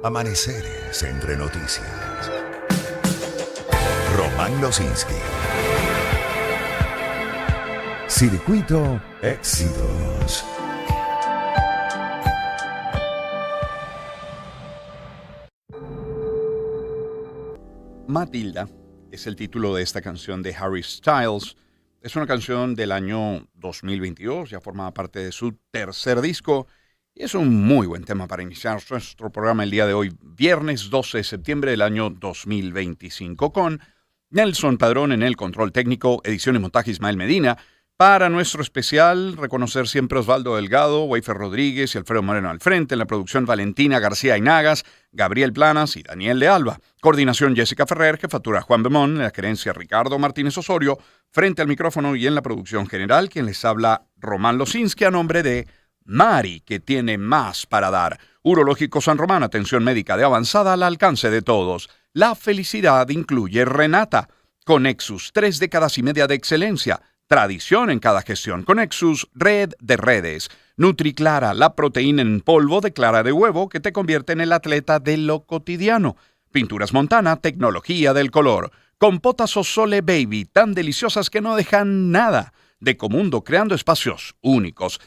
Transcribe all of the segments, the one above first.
Amaneceres entre noticias. Román Losinski. Circuito Éxitos. Matilda es el título de esta canción de Harry Styles. Es una canción del año 2022, ya formaba parte de su tercer disco y es un muy buen tema para iniciar nuestro programa el día de hoy, viernes 12 de septiembre del año 2025, con Nelson Padrón en el control técnico, edición y montaje Ismael Medina. Para nuestro especial, reconocer siempre a Osvaldo Delgado, Weifer Rodríguez y Alfredo Moreno al frente. En la producción, Valentina García Inagas, Gabriel Planas y Daniel de Alba. Coordinación, Jessica Ferrer. Jefatura, Juan Bemón. En la gerencia, Ricardo Martínez Osorio. Frente al micrófono y en la producción general, quien les habla, Román Losinski, a nombre de Mari, que tiene más para dar. Urológico San Román, atención médica de avanzada al alcance de todos. La felicidad incluye Renata. Conexus, 3 décadas y media de excelencia. Tradición en cada gestión. Conexus, red de redes. NutriClara, la proteína en polvo de clara de huevo que te convierte en el atleta de lo cotidiano. Pinturas Montana, tecnología del color. Compotas Sole Baby, tan deliciosas que no dejan nada. Decomundo, creando espacios únicos.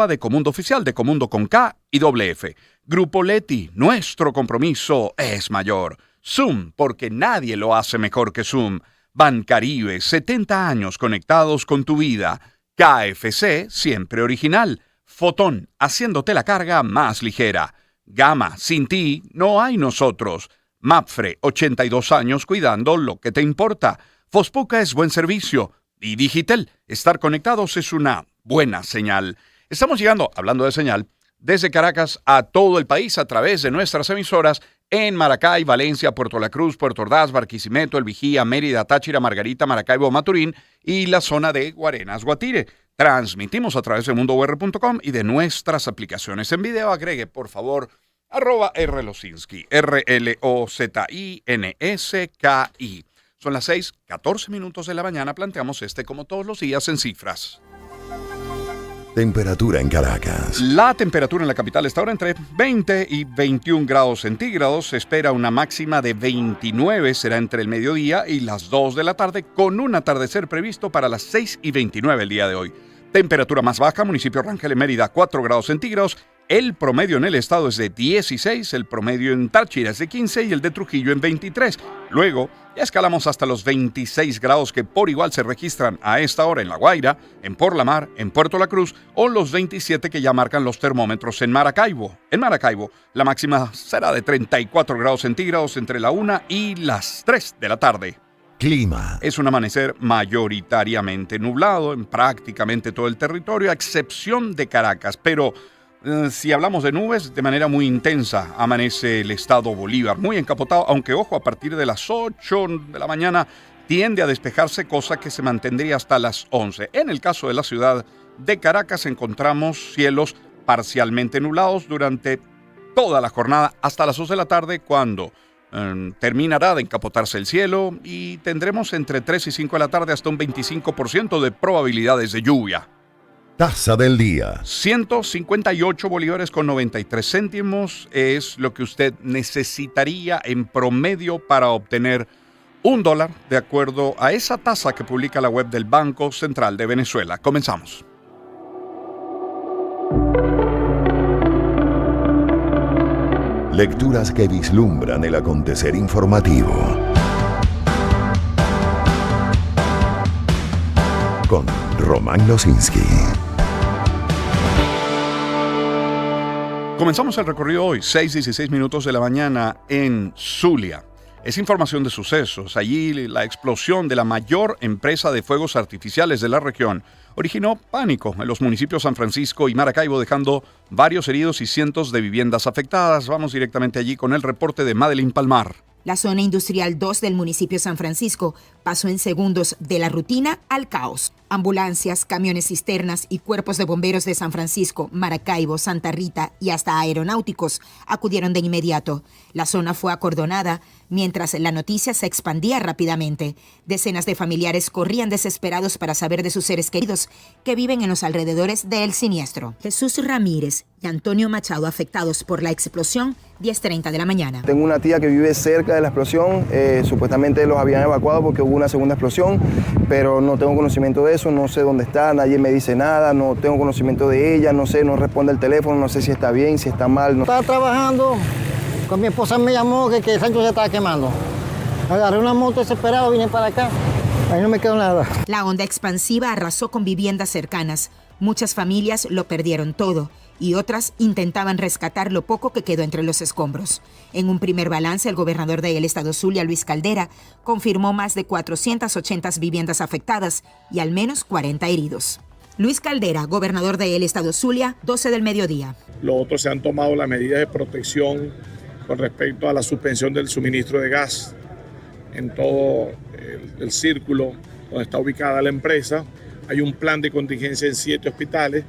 @Decomundo Oficial, Decomundo con K y doble F. Grupo Leti, nuestro compromiso es mayor. Zoom, porque nadie lo hace mejor que Zoom. Bancaribe, 70 años conectados con tu vida. KFC, siempre original. Fotón, haciéndote la carga más ligera. Gama, sin ti no hay nosotros. Mapfre, 82 años cuidando lo que te importa. Fospuca es buen servicio. Y Digitel, estar conectados es una buena señal. Estamos llegando, hablando de señal, desde Caracas a todo el país a través de nuestras emisoras en Maracay, Valencia, Puerto La Cruz, Puerto Ordaz, Barquisimeto, El Vigía, Mérida, Táchira, Margarita, Maracaibo, Maturín y la zona de Guarenas, Guatire. Transmitimos a través de mundour.com y de nuestras aplicaciones en video. Agregue, por favor, @RLosinski, RLOZINSKI. Son las 6:14 de la mañana. Planteamos como todos los días, en cifras. Temperatura en Caracas. La temperatura en la capital está ahora entre 20 y 21 grados centígrados. Se espera una máxima de 29, será entre el mediodía y las 2 de la tarde, con un atardecer previsto para las 6:29 el día de hoy. Temperatura más baja, municipio Rangel en Mérida, 4 grados centígrados. El promedio en el estado es de 16, el promedio en Táchira es de 15 y el de Trujillo en 23. Luego, ya escalamos hasta los 26 grados que por igual se registran a esta hora en La Guaira, en Porlamar, en Puerto La Cruz, o los 27 que ya marcan los termómetros en Maracaibo. En Maracaibo, la máxima será de 34 grados centígrados entre la 1 y las 3 de la tarde. Clima. Es un amanecer mayoritariamente nublado en prácticamente todo el territorio, a excepción de Caracas, pero si hablamos de nubes, de manera muy intensa amanece el estado Bolívar, muy encapotado, aunque ojo, a partir de las 8 de la mañana tiende a despejarse, cosa que se mantendría hasta las 11. En el caso de la ciudad de Caracas encontramos cielos parcialmente nublados durante toda la jornada hasta las 2 de la tarde, cuando terminará de encapotarse el cielo y tendremos entre 3 y 5 de la tarde hasta un 25% de probabilidades de lluvia. Tasa del día. 158 bolívares con 93 céntimos es lo que usted necesitaría en promedio para obtener $1, de acuerdo a esa tasa que publica la web del Banco Central de Venezuela. Comenzamos. Lecturas que vislumbran el acontecer informativo. Con Román Losinski. Comenzamos el recorrido hoy, 6:16 de la mañana en Zulia. Es información de sucesos. Allí la explosión de la mayor empresa de fuegos artificiales de la región originó pánico en los municipios San Francisco y Maracaibo, dejando varios heridos y cientos de viviendas afectadas. Vamos directamente allí con el reporte de Madeline Palmar. La zona industrial 2 del municipio San Francisco pasó en segundos de la rutina al caos. Ambulancias, camiones cisternas y cuerpos de bomberos de San Francisco, Maracaibo, Santa Rita y hasta aeronáuticos acudieron de inmediato. La zona fue acordonada mientras la noticia se expandía rápidamente. Decenas de familiares corrían desesperados para saber de sus seres queridos que viven en los alrededores del siniestro. Jesús Ramírez y Antonio Machado, afectados por la explosión, 10:30 de la mañana. Tengo una tía que vive cerca de la explosión, supuestamente los habían evacuado porque hubo una segunda explosión, pero no tengo conocimiento de eso, no sé dónde está, nadie me dice nada, no tengo conocimiento de ella, no sé, no responde el teléfono, no sé si está bien, si está mal. No. Estaba trabajando, con mi esposa me llamó que el rancho se estaba quemando. Agarré una moto desesperado, vine para acá, ahí no me quedó nada. La onda expansiva arrasó con viviendas cercanas. Muchas familias lo perdieron todo y otras intentaban rescatar lo poco que quedó entre los escombros. En un primer balance, el gobernador del estado Zulia, Luis Caldera, confirmó más de 480 viviendas afectadas y al menos 40 heridos. Luis Caldera, gobernador del estado Zulia, 12 del mediodía. Los otros se han tomado las medidas de protección con respecto a la suspensión del suministro de gas en todo el círculo donde está ubicada la empresa. Hay un plan de contingencia en 7 hospitales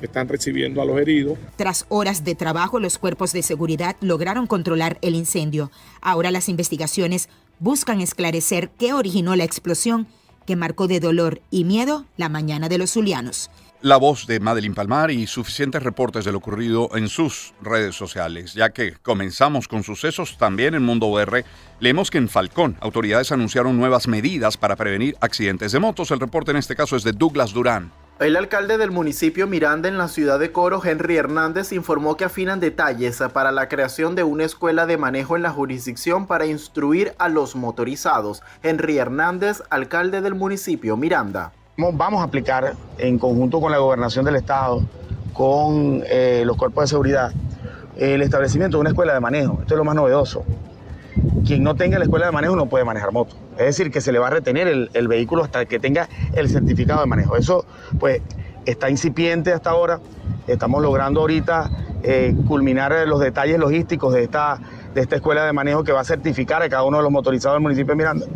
que están recibiendo a los heridos. Tras horas de trabajo, los cuerpos de seguridad lograron controlar el incendio. Ahora las investigaciones buscan esclarecer qué originó la explosión que marcó de dolor y miedo la mañana de los zulianos. La voz de Madeline Palmar y suficientes reportes de lo ocurrido en sus redes sociales. Ya que comenzamos con sucesos también en Mundo UR, leemos que en Falcón autoridades anunciaron nuevas medidas para prevenir accidentes de motos. El reporte en este caso es de Douglas Durán. El alcalde del municipio Miranda en la ciudad de Coro, Henry Hernández, informó que afinan detalles para la creación de una escuela de manejo en la jurisdicción para instruir a los motorizados. Henry Hernández, alcalde del municipio Miranda. Vamos a aplicar en conjunto con la gobernación del estado, con los cuerpos de seguridad, el establecimiento de una escuela de manejo. Esto es lo más novedoso. Quien no tenga la escuela de manejo no puede manejar moto. Es decir, que se le va a retener el vehículo hasta que tenga el certificado de manejo. Eso pues está incipiente hasta ahora. Estamos logrando ahorita culminar los detalles logísticos de esta escuela de manejo que va a certificar a cada uno de los motorizados del municipio de Miranda.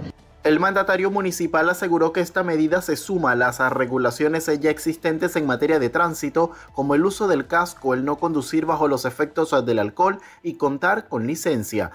El mandatario municipal aseguró que esta medida se suma a las regulaciones ya existentes en materia de tránsito, como el uso del casco, el no conducir bajo los efectos del alcohol y contar con licencia.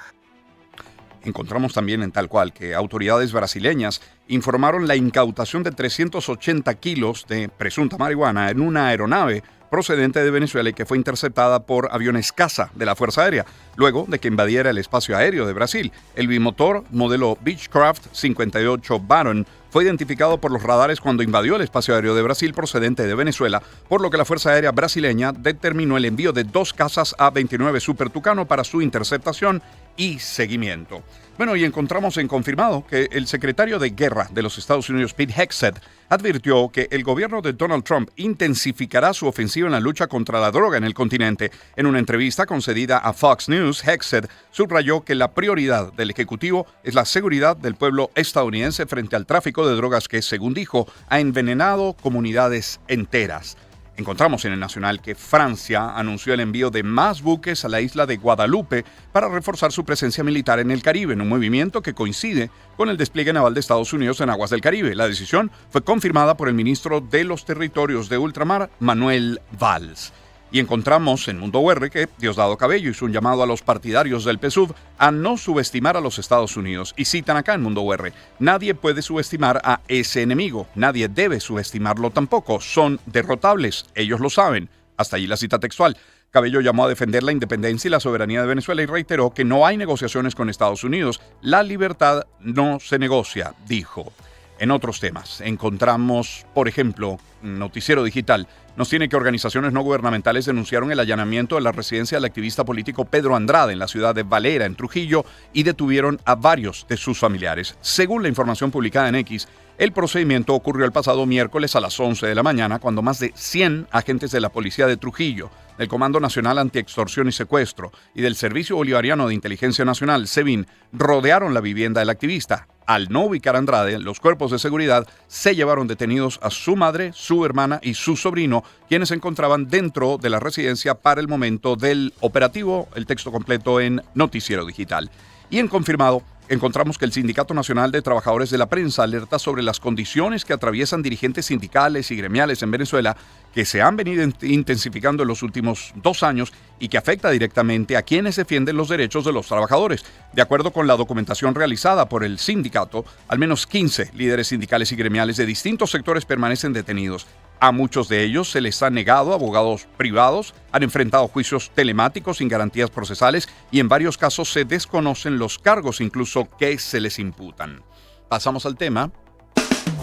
Encontramos también en Tal Cual que autoridades brasileñas informaron la incautación de 380 kilos de presunta marihuana en una aeronave procedente de Venezuela y que fue interceptada por aviones caza de la Fuerza Aérea, luego de que invadiera el espacio aéreo de Brasil. El bimotor modelo Beechcraft 58 Baron fue identificado por los radares cuando invadió el espacio aéreo de Brasil procedente de Venezuela, por lo que la Fuerza Aérea brasileña determinó el envío de 2 cazas A-29 Super Tucano para su interceptación y seguimiento. Bueno, y encontramos en confirmado que el secretario de Guerra de los Estados Unidos, Pete Hegseth, advirtió que el gobierno de Donald Trump intensificará su ofensiva en la lucha contra la droga en el continente. En una entrevista concedida a Fox News, Hegseth subrayó que la prioridad del Ejecutivo es la seguridad del pueblo estadounidense frente al tráfico de drogas que, según dijo, ha envenenado comunidades enteras. Encontramos en el Nacional que Francia anunció el envío de más buques a la isla de Guadalupe para reforzar su presencia militar en el Caribe, en un movimiento que coincide con el despliegue naval de Estados Unidos en aguas del Caribe. La decisión fue confirmada por el ministro de los Territorios de Ultramar, Manuel Valls. Y encontramos en Mundo UR que Diosdado Cabello hizo un llamado a los partidarios del PSUV a no subestimar a los Estados Unidos. Y citan acá en Mundo UR: nadie puede subestimar a ese enemigo, nadie debe subestimarlo tampoco, son derrotables, ellos lo saben. Hasta allí la cita textual. Cabello llamó a defender la independencia y la soberanía de Venezuela y reiteró que no hay negociaciones con Estados Unidos. La libertad no se negocia, dijo. En otros temas, encontramos, por ejemplo, Noticiero Digital nos tiene que organizaciones no gubernamentales denunciaron el allanamiento de la residencia del activista político Pedro Andrade en la ciudad de Valera, en Trujillo, y detuvieron a varios de sus familiares. Según la información publicada en X, el procedimiento ocurrió el pasado miércoles a las 11 de la mañana, cuando más de 100 agentes de la policía de Trujillo, del Comando Nacional Antiextorsión y Secuestro y del Servicio Bolivariano de Inteligencia Nacional, SEBIN, rodearon la vivienda del activista. Al no ubicar a Andrade, los cuerpos de seguridad se llevaron detenidos a su madre, su hermana y su sobrino, quienes se encontraban dentro de la residencia para el momento del operativo. El texto completo en Noticiero Digital. Y en confirmado, encontramos que el Sindicato Nacional de Trabajadores de la Prensa alerta sobre las condiciones que atraviesan dirigentes sindicales y gremiales en Venezuela, que se han venido intensificando en los últimos 2 años y que afecta directamente a quienes defienden los derechos de los trabajadores. De acuerdo con la documentación realizada por el sindicato, al menos 15 líderes sindicales y gremiales de distintos sectores permanecen detenidos. A muchos de ellos se les ha negado abogados privados, han enfrentado juicios telemáticos sin garantías procesales y en varios casos se desconocen los cargos incluso que se les imputan. Pasamos al tema.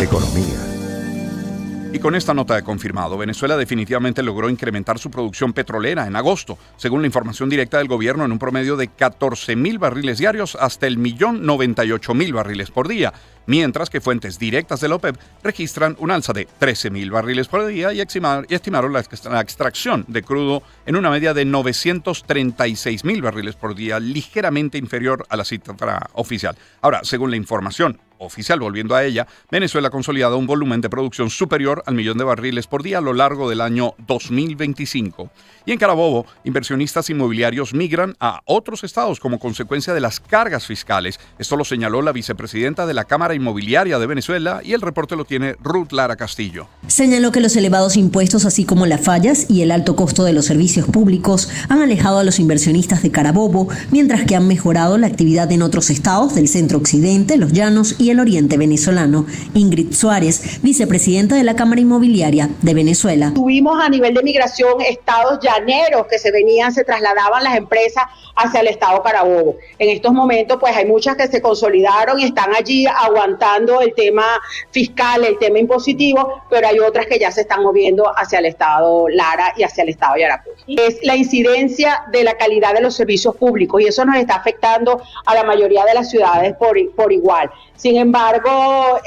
Economía. Y con esta nota de confirmado, Venezuela definitivamente logró incrementar su producción petrolera en agosto, según la información directa del gobierno, en un promedio de 14.000 barriles diarios hasta el 1.098.000 barriles por día, mientras que fuentes directas de la OPEP registran un alza de 13.000 barriles por día y estimaron la extracción de crudo en una media de 936.000 barriles por día, ligeramente inferior a la cifra oficial. Ahora, según la información oficial, volviendo a ella, Venezuela ha consolidado un volumen de producción superior al 1.000.000 de barriles por día a lo largo del año 2025. Y en Carabobo, inversionistas inmobiliarios migran a otros estados como consecuencia de las cargas fiscales. Esto lo señaló la vicepresidenta de la Cámara Inmobiliaria de Venezuela y el reporte lo tiene Ruth Lara Castillo. Señaló que los elevados impuestos, así como las fallas y el alto costo de los servicios públicos, han alejado a los inversionistas de Carabobo, mientras que han mejorado la actividad en otros estados del centro occidente, los llanos y el oriente venezolano. Ingrid Suárez, vicepresidenta de la Cámara Inmobiliaria de Venezuela. Tuvimos a nivel de migración estados llaneros que se trasladaban las empresas hacia el estado Carabobo. En estos momentos pues hay muchas que se consolidaron y están allí aguantando el tema fiscal, el tema impositivo, pero hay otras que ya se están moviendo hacia el estado Lara y hacia el estado Yaracuy. Es la incidencia de la calidad de los servicios públicos y eso nos está afectando a la mayoría de las ciudades por igual. Sin embargo,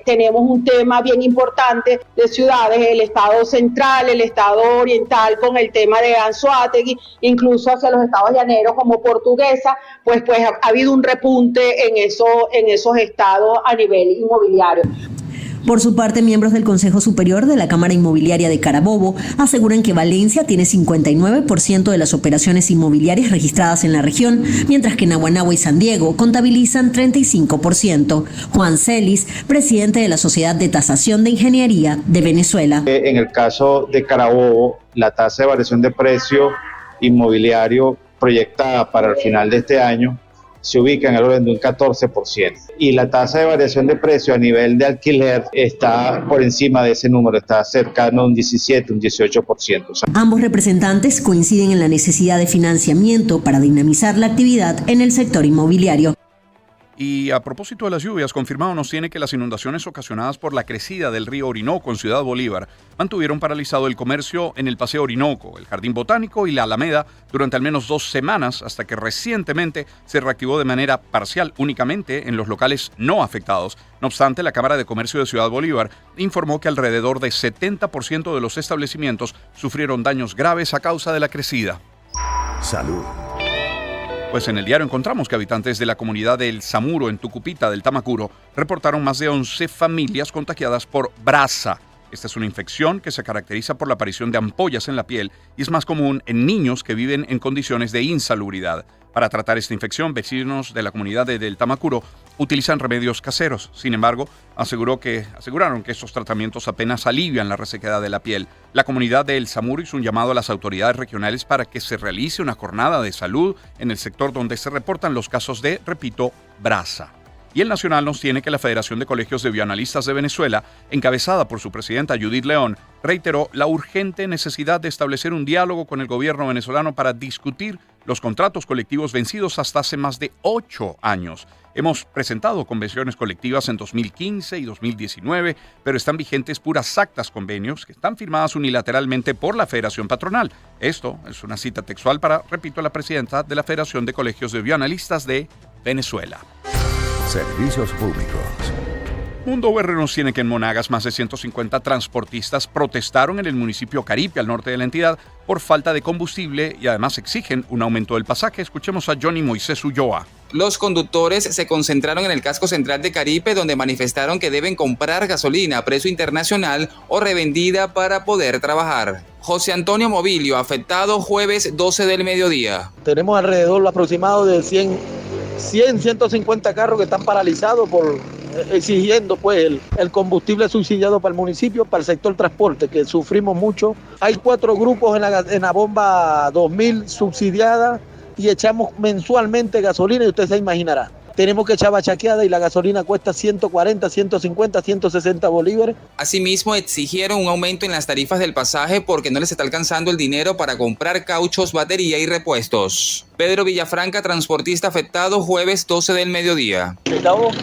tenemos un tema bien importante de ciudades, el estado central, el estado oriental con el tema de Anzoátegui, incluso hacia los estados llaneros como Portuguesa, pues ha habido un repunte en esos estados a nivel inmobiliario. Por su parte, miembros del Consejo Superior de la Cámara Inmobiliaria de Carabobo aseguran que Valencia tiene 59% de las operaciones inmobiliarias registradas en la región, mientras que Naguanagua y San Diego contabilizan 35%. Juan Celis, presidente de la Sociedad de Tasación de Ingeniería de Venezuela. En el caso de Carabobo, la tasa de variación de precio inmobiliario proyectada para el final de este año se ubica en el orden de un 14%. Y la tasa de variación de precio a nivel de alquiler está por encima de ese número, está cercano a un 17, un 18%. Ambos representantes coinciden en la necesidad de financiamiento para dinamizar la actividad en el sector inmobiliario. Y a propósito de las lluvias, confirmado nos tiene que las inundaciones ocasionadas por la crecida del río Orinoco en Ciudad Bolívar mantuvieron paralizado el comercio en el Paseo Orinoco, el Jardín Botánico y la Alameda durante al menos 2 semanas, hasta que recientemente se reactivó de manera parcial únicamente en los locales no afectados. No obstante, la Cámara de Comercio de Ciudad Bolívar informó que alrededor de 70% de los establecimientos sufrieron daños graves a causa de la crecida. Salud. Pues en el diario encontramos que habitantes de la comunidad de El Samuro, en Tucupita del Tamacuro, reportaron más de 11 familias contagiadas por brasa. Esta es una infección que se caracteriza por la aparición de ampollas en la piel y es más común en niños que viven en condiciones de insalubridad. Para tratar esta infección, vecinos de la comunidad del Tamacuro utilizan remedios caseros. Sin embargo, aseguraron que estos tratamientos apenas alivian la resequedad de la piel. La comunidad de El Samuro hizo un llamado a las autoridades regionales para que se realice una jornada de salud en el sector donde se reportan los casos de, repito, brasa. Y el Nacional nos tiene que la Federación de Colegios de Bioanalistas de Venezuela, encabezada por su presidenta Judith León, reiteró la urgente necesidad de establecer un diálogo con el gobierno venezolano para discutir los contratos colectivos vencidos hasta hace más de 8 años. Hemos presentado convenciones colectivas en 2015 y 2019, pero están vigentes puras actas convenios que están firmadas unilateralmente por la Federación Patronal. Esto es una cita textual para, repito, la presidenta de la Federación de Colegios de Bioanalistas de Venezuela. Servicios públicos. Mundo VR nos tiene que en Monagas más de 150 transportistas protestaron en el municipio Caripe, al norte de la entidad, por falta de combustible y además exigen un aumento del pasaje. Escuchemos a Johnny Moisés Ulloa. Los conductores se concentraron en el casco central de Caripe, donde manifestaron que deben comprar gasolina a precio internacional o revendida para poder trabajar. José Antonio Movilio, afectado jueves 12 del mediodía. Tenemos alrededor aproximado de 150 carros que están paralizados exigiendo pues el combustible subsidiado para el municipio, para el sector transporte, que sufrimos mucho. Hay 4 grupos en la bomba 2000 subsidiada y echamos mensualmente gasolina y usted se imaginará. tenemos que echar bachaqueada y la gasolina cuesta 140, 150, 160 bolívares. Asimismo, exigieron un aumento en las tarifas del pasaje porque no les está alcanzando el dinero para comprar cauchos, batería y repuestos. Pedro Villafranca, transportista afectado, jueves 12 del mediodía. Estamos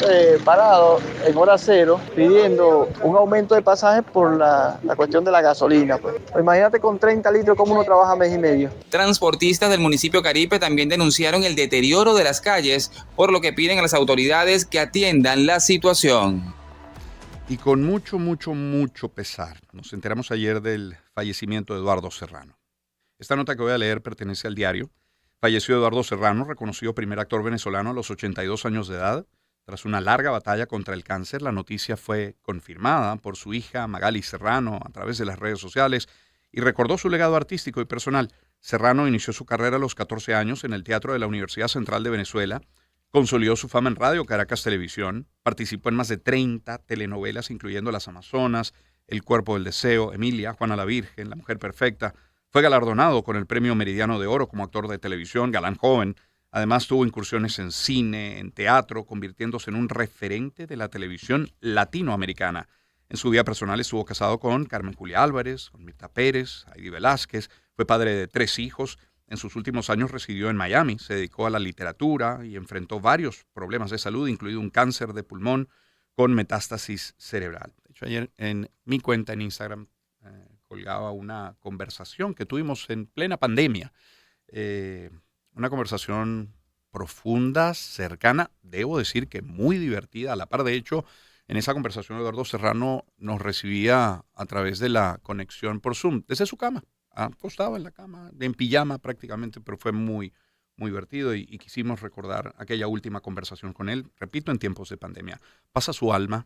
parados en hora cero pidiendo un aumento de pasaje por la cuestión de la gasolina. Pues imagínate con 30 litros cómo uno trabaja mes y medio. Transportistas del municipio Caripe también denunciaron el deterioro de las calles, por lo que piden a las autoridades que atiendan la situación. Y con mucho pesar, nos enteramos ayer del fallecimiento de Eduardo Serrano. Esta nota que voy a leer pertenece al diario. Falleció Eduardo Serrano, reconocido primer actor venezolano a los 82 años de edad. Tras una larga batalla contra el cáncer, la noticia fue confirmada por su hija Magali Serrano a través de las redes sociales y recordó su legado artístico y personal. Serrano inició su carrera a los 14 años en el Teatro de la Universidad Central de Venezuela, consolidó su fama en Radio Caracas Televisión, participó en más de 30 telenovelas, incluyendo Las Amazonas, El Cuerpo del Deseo, Emilia, Juana la Virgen, La Mujer Perfecta. Fue galardonado con el Premio Meridiano de Oro como actor de televisión, galán joven. Además tuvo incursiones en cine, en teatro, convirtiéndose en un referente de la televisión latinoamericana. En su vida personal estuvo casado con Carmen Julia Álvarez, con Mirta Pérez, Heidi Velázquez, fue padre de 3 hijos. En sus últimos años residió en Miami, se dedicó a la literatura y enfrentó varios problemas de salud, incluido un cáncer de pulmón con metástasis cerebral. De hecho, ayer en mi cuenta en Instagram colgaba una conversación que tuvimos en plena pandemia. Una conversación profunda, cercana, debo decir que muy divertida. A la par, de hecho, en esa conversación Eduardo Serrano nos recibía a través de la conexión por Zoom, desde su cama, acostado en la cama, en pijama prácticamente, pero fue muy divertido y quisimos recordar aquella última conversación con él, repito, en tiempos de pandemia. Pasa su alma,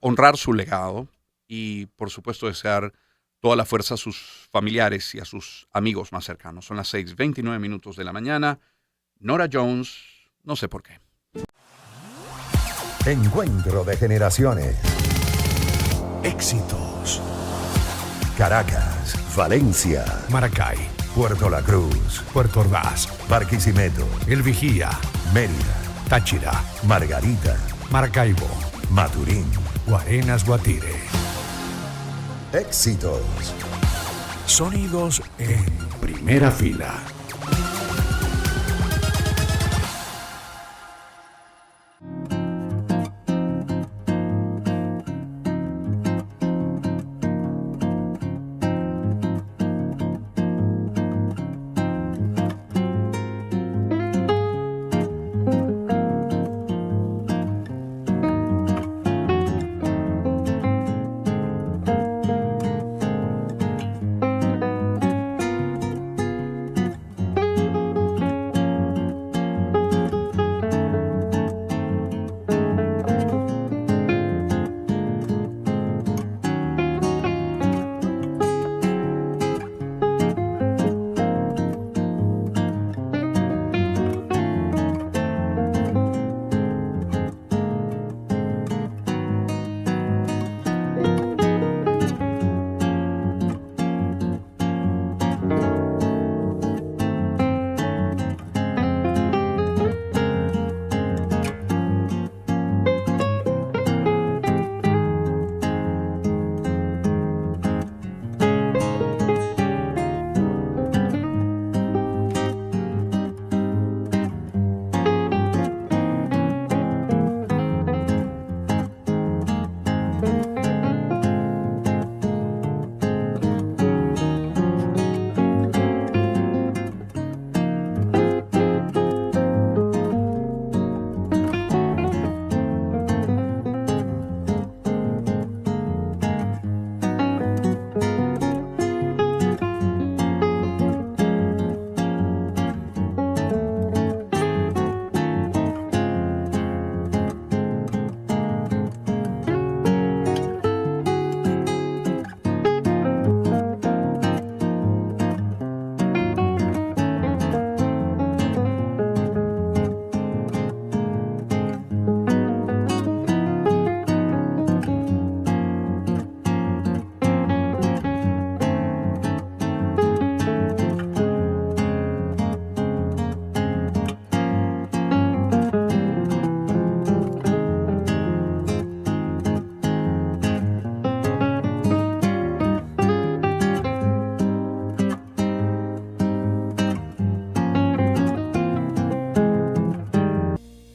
honrar su legado y, por supuesto, desear toda la fuerza a sus familiares y a sus amigos más cercanos. Son las 6:29 de la mañana. Nora Jones, no sé por qué. Encuentro de generaciones. Éxitos. Caracas, Valencia, Maracay, Puerto La Cruz, Puerto Ordaz, Barquisimeto, El Vigía, Mérida, Táchira, Margarita, Maracaibo, Maturín. Guarenas, Guatire. Éxitos. Sonidos en primera fila.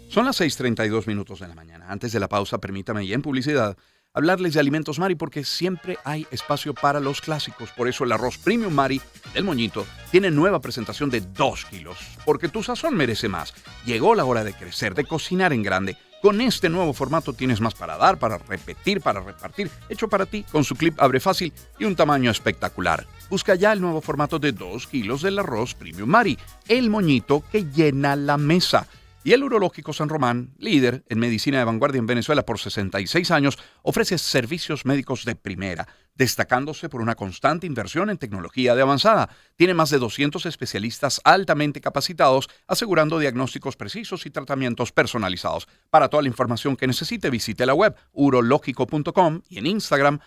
Son las 6:32 minutos de la mañana. Antes de la pausa, permítame y en publicidad hablarles de Alimentos Mari porque siempre hay espacio para los clásicos. Por eso el arroz Premium Mari del Moñito tiene nueva presentación de 2 kilos. Porque tu sazón merece más. Llegó la hora de crecer, de cocinar en grande. Con este nuevo formato tienes más para dar, para repetir, para repartir. Hecho para ti, con su clip abre fácil y un tamaño espectacular. Busca ya el nuevo formato de 2 kilos del arroz Premium Mari. El Moñito que llena la mesa. Y el Urológico San Román, líder en medicina de vanguardia en Venezuela por 66 años, ofrece servicios médicos de primera, destacándose por una constante inversión en tecnología de avanzada. Tiene más de 200 especialistas altamente capacitados, asegurando diagnósticos precisos y tratamientos personalizados. Para toda la información que necesite, visite la web urológico.com y en Instagram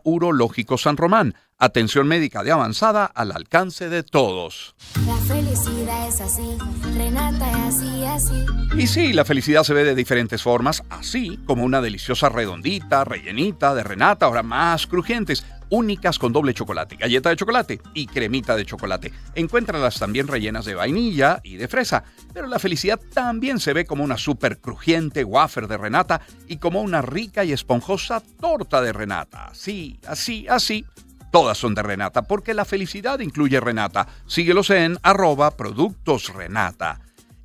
@urológicosanromán. Atención médica de avanzada al alcance de todos. La felicidad es así, Renata es así, así. Y sí, la felicidad se ve de diferentes formas, así como una deliciosa redondita, rellenita de Renata, ahora más crujientes, únicas con doble chocolate, galleta de chocolate y cremita de chocolate. Encuéntralas también rellenas de vainilla y de fresa. Pero la felicidad también se ve como una súper crujiente wafer de Renata y como una rica y esponjosa torta de Renata. Sí, así. Todas son de Renata, porque la felicidad incluye Renata. Síguelos en @productosrenata.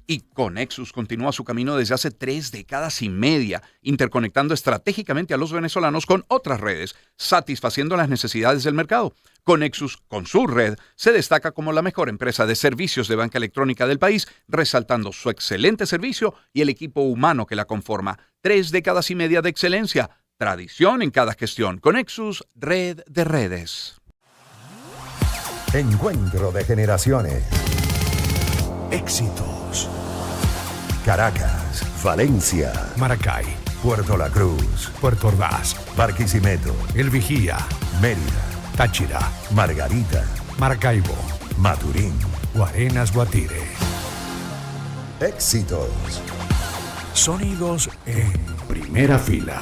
Y Conexus continúa su camino desde hace 3 décadas y media, interconectando estratégicamente a los venezolanos con otras redes, satisfaciendo las necesidades del mercado. Conexus, con su red, se destaca como la mejor empresa de servicios de banca electrónica del país, resaltando su excelente servicio y el equipo humano que la conforma. 3 décadas y media de excelencia. Tradición en cada gestión. Conexus, red de redes. Encuentro de generaciones. Éxitos. Caracas, Valencia, Maracay, Puerto La Cruz, Puerto Ordaz, Barquisimeto, El Vigía, Mérida, Táchira, Margarita, Maracaibo, Maturín. Guarenas Guatire. Éxitos. Sonidos en primera fila.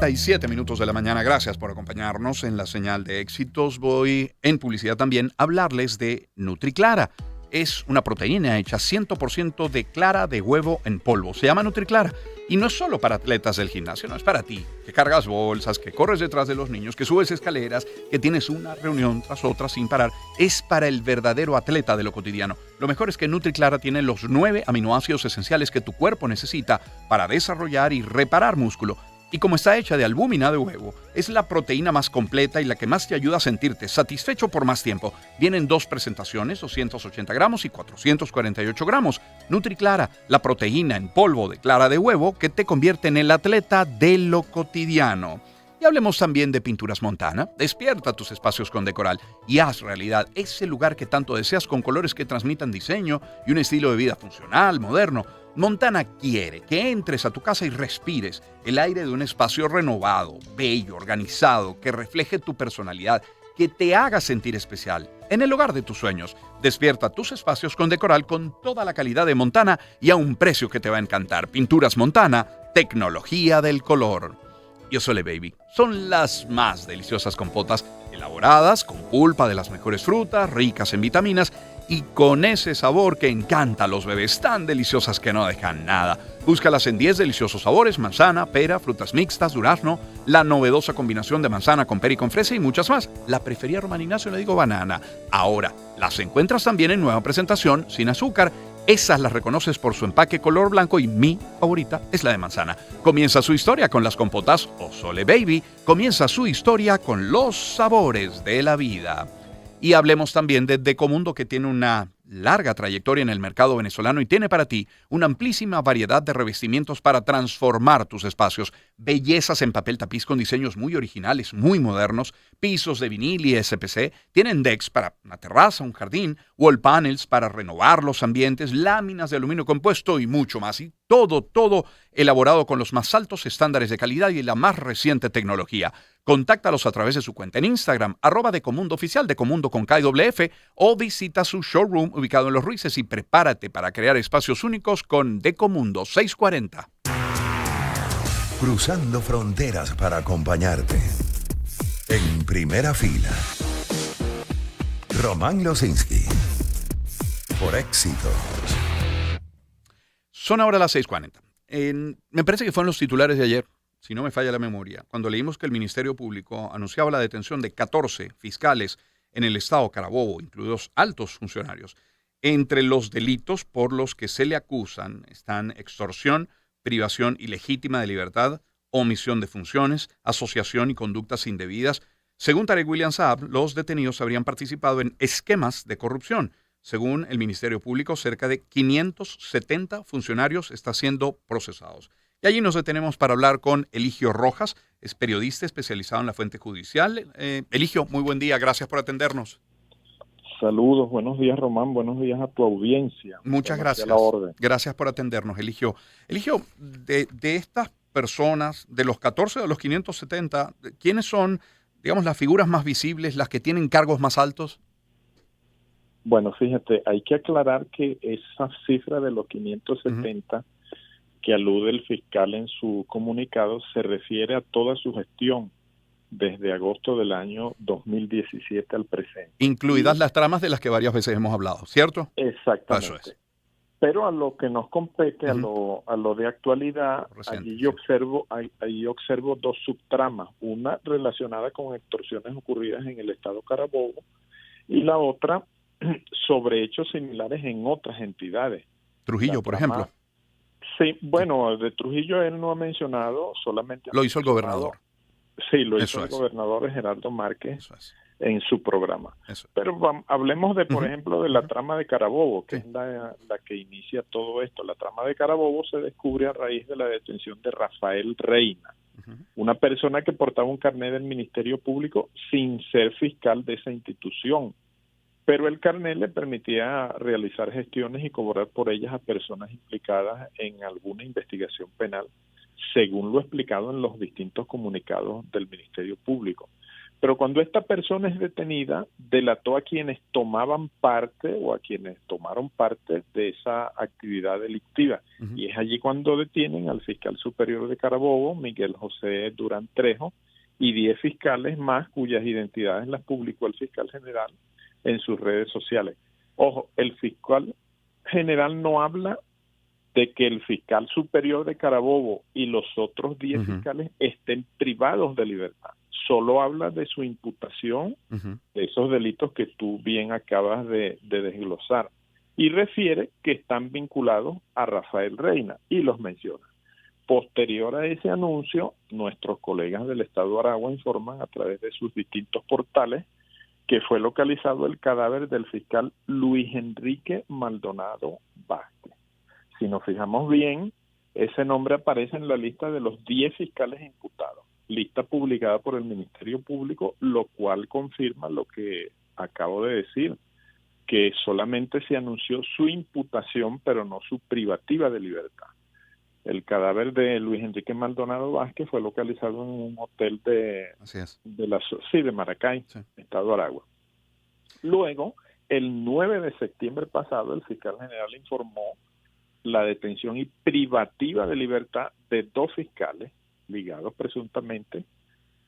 6:37 minutos de la mañana. Gracias por acompañarnos en la señal de éxitos. Voy en publicidad también a hablarles de NutriClara. Es una proteína hecha 100% de clara de huevo en polvo. Se llama NutriClara. Y no es solo para atletas del gimnasio, no es para ti, que cargas bolsas, que corres detrás de los niños, que subes escaleras, que tienes una reunión tras otra sin parar. Es para el verdadero atleta de lo cotidiano. Lo mejor es que NutriClara tiene los 9 aminoácidos esenciales que tu cuerpo necesita para desarrollar y reparar músculo. Y como está hecha de albúmina de huevo, es la proteína más completa y la que más te ayuda a sentirte satisfecho por más tiempo. Vienen 2 presentaciones, 280 gramos y 448 gramos. NutriClara, la proteína en polvo de clara de huevo que te convierte en el atleta de lo cotidiano. Y hablemos también de Pinturas Montana. Despierta tus espacios con Decoral y haz realidad ese lugar que tanto deseas con colores que transmitan diseño y un estilo de vida funcional, moderno. Montana quiere que entres a tu casa y respires el aire de un espacio renovado, bello, organizado, que refleje tu personalidad, que te haga sentir especial. En el hogar de tus sueños, despierta tus espacios con Decoral con toda la calidad de Montana y a un precio que te va a encantar. Pinturas Montana, tecnología del color. Yo Sole Baby son las más deliciosas compotas elaboradas con pulpa de las mejores frutas, ricas en vitaminas y con ese sabor que encanta a los bebés, tan deliciosas que no dejan nada. Búscalas en 10 deliciosos sabores: manzana, pera, frutas mixtas, durazno, la novedosa combinación de manzana con pera y con fresa y muchas más. La prefería Román Ignacio, le digo banana. Ahora, las encuentras también en nueva presentación, sin azúcar. Esas las reconoces por su empaque color blanco y mi favorita es la de manzana. Comienza su historia con las compotas Sole Baby. Comienza su historia con los sabores de la vida. Y hablemos también de Decomundo, que tiene una larga trayectoria en el mercado venezolano y tiene para ti una amplísima variedad de revestimientos para transformar tus espacios. Bellezas en papel tapiz con diseños muy originales, muy modernos, pisos de vinil y SPC, tienen decks para una terraza, un jardín, wall panels para renovar los ambientes, láminas de aluminio compuesto y mucho más. Y todo elaborado con los más altos estándares de calidad y la más reciente tecnología. Contáctalos a través de su cuenta en Instagram, @DecomundoOficial, Decomundo con KWF, o visita su showroom ubicado en Los Ruices y prepárate para crear espacios únicos con Decomundo 640. Cruzando fronteras para acompañarte. En primera fila, Román Losinski. Por Éxito. Son ahora las 6:40. Me parece que fueron los titulares de ayer, si no me falla la memoria, cuando leímos que el Ministerio Público anunciaba la detención de 14 fiscales en el estado Carabobo, incluidos altos funcionarios. Entre los delitos por los que se le acusan están extorsión, privación ilegítima de libertad, omisión de funciones, asociación y conductas indebidas. Según Tarek William Saab, los detenidos habrían participado en esquemas de corrupción. Según el Ministerio Público, cerca de 570 funcionarios están siendo procesados. Y allí nos detenemos para hablar con Eligio Rojas, es periodista especializado en la fuente judicial. Eligio, muy buen día, gracias por atendernos. Saludos, buenos días Román, buenos días a tu audiencia. Muchas gracias. Gracias por atendernos, Eligio. Eligio, de estas personas, de los 14 de los 570, ¿quiénes son, digamos, las figuras más visibles, las que tienen cargos más altos? Bueno, fíjate, hay que aclarar que esa cifra de los 570 que alude el fiscal en su comunicado se refiere a toda su gestión desde agosto del año 2017 al presente. Incluidas las tramas de las que varias veces hemos hablado, ¿cierto? Exactamente. Eso es. Pero a lo que nos compete, a lo de actualidad, allí yo observo 2 subtramas, una relacionada con extorsiones ocurridas en el estado Carabobo y la otra sobre hechos similares en otras entidades. Trujillo, por ejemplo. Sí, bueno, de Trujillo él no ha mencionado, solamente lo hizo el gobernador. Sí, lo hizo el gobernador Gerardo Márquez en su programa. Pero hablemos de, por ejemplo, de la trama de Carabobo, que es la que inicia todo esto. La trama de Carabobo se descubre a raíz de la detención de Rafael Reina, una persona que portaba un carnet del Ministerio Público sin ser fiscal de esa institución. Pero el carnet le permitía realizar gestiones y cobrar por ellas a personas implicadas en alguna investigación penal, según lo explicado en los distintos comunicados del Ministerio Público. Pero cuando esta persona es detenida, delató a quienes tomaban parte o a quienes tomaron parte de esa actividad delictiva. Y es allí cuando detienen al fiscal superior de Carabobo, Miguel José Durán Trejo, y 10 fiscales más cuyas identidades las publicó el fiscal general en sus redes sociales. Ojo, el fiscal general no habla de que el fiscal superior de Carabobo y los otros 10 fiscales estén privados de libertad. Solo habla de su imputación de esos delitos que tú bien acabas de desglosar. Y refiere que están vinculados a Rafael Reina y los menciona. Posterior a ese anuncio, nuestros colegas del Estado Aragua informan a través de sus distintos portales que fue localizado el cadáver del fiscal Luis Enrique Maldonado Vázquez. Si nos fijamos bien, ese nombre aparece en la lista de los 10 fiscales imputados, lista publicada por el Ministerio Público, lo cual confirma lo que acabo de decir, que solamente se anunció su imputación, pero no su privativa de libertad. El cadáver de Luis Enrique Maldonado Vázquez fue localizado en un hotel de Maracay, Estado Aragua. Luego, el 9 de septiembre pasado, el fiscal general informó la detención y privativa de libertad de 2 fiscales ligados presuntamente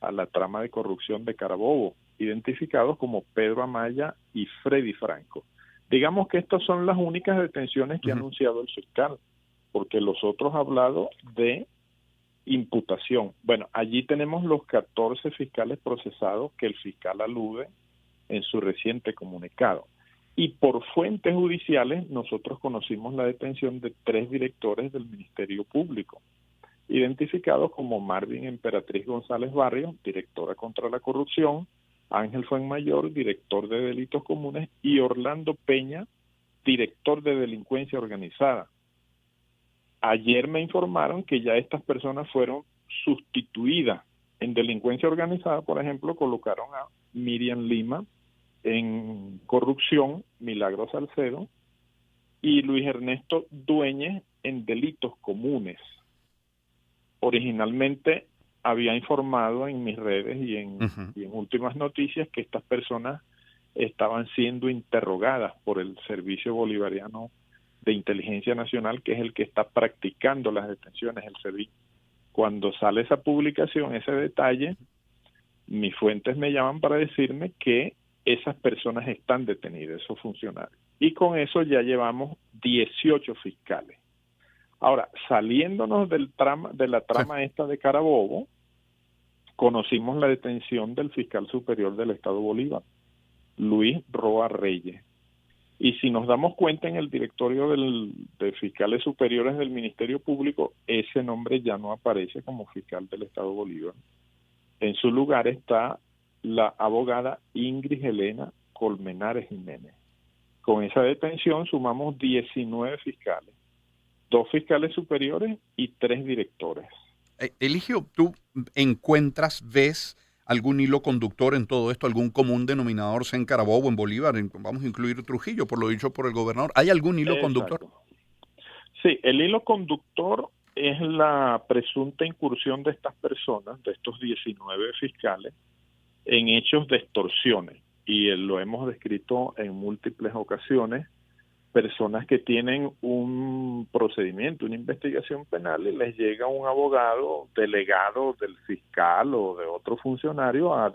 a la trama de corrupción de Carabobo, identificados como Pedro Amaya y Freddy Franco. Digamos que estas son las únicas detenciones que ha anunciado el fiscal, porque los otros han hablado de imputación. Bueno, allí tenemos los 14 fiscales procesados que el fiscal alude en su reciente comunicado. Y por fuentes judiciales nosotros conocimos la detención de 3 directores del Ministerio Público, identificados como Marvin Emperatriz González Barrios, directora contra la corrupción, Ángel Fuenmayor, director de delitos comunes, y Orlando Peña, director de delincuencia organizada. Ayer me informaron que ya estas personas fueron sustituidas. En delincuencia organizada, por ejemplo, colocaron a Miriam Lima, en corrupción, Milagro Salcedo, y Luis Ernesto Dueñez en delitos comunes. Originalmente había informado en mis redes y en últimas noticias que estas personas estaban siendo interrogadas por el Servicio Bolivariano de Inteligencia Nacional, que es el que está practicando las detenciones, el SEBIN. Cuando sale esa publicación, ese detalle, mis fuentes me llaman para decirme que esas personas están detenidas, esos funcionarios. Y con eso ya llevamos 18 fiscales. Ahora, saliéndonos de la trama esta de Carabobo, conocimos la detención del fiscal superior del Estado Bolívar, Luis Roa Reyes. Y si nos damos cuenta en el directorio de fiscales superiores del Ministerio Público, ese nombre ya no aparece como fiscal del Estado Bolívar. En su lugar está la abogada Ingrid Helena Colmenares Jiménez. Con esa detención sumamos 19 fiscales, 2 fiscales superiores y 3 directores. Eligio, ¿tú ves algún hilo conductor en todo esto, algún común denominador, sea en Carabobo, en Bolívar, vamos a incluir Trujillo, por lo dicho por el gobernador? ¿Hay algún hilo conductor? Sí, el hilo conductor es la presunta incursión de estas personas, de estos 19 fiscales, en hechos de extorsiones. Y lo hemos descrito en múltiples ocasiones, personas que tienen un procedimiento, una investigación penal, y les llega un abogado delegado del fiscal o de otro funcionario a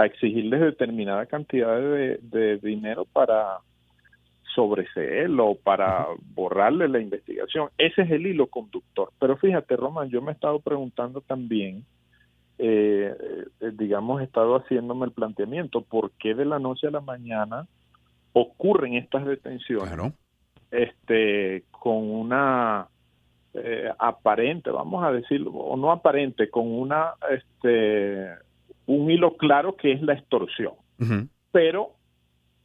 exigirles determinada cantidad de dinero para sobreseerlo o para borrarle la investigación. Ese es el hilo conductor. Pero fíjate, Román, yo me he estado preguntando también, he estado haciéndome el planteamiento, ¿por qué de la noche a la mañana ocurren estas detenciones? Claro. Con una aparente, vamos a decirlo, o no aparente, con una un hilo claro que es la extorsión. Pero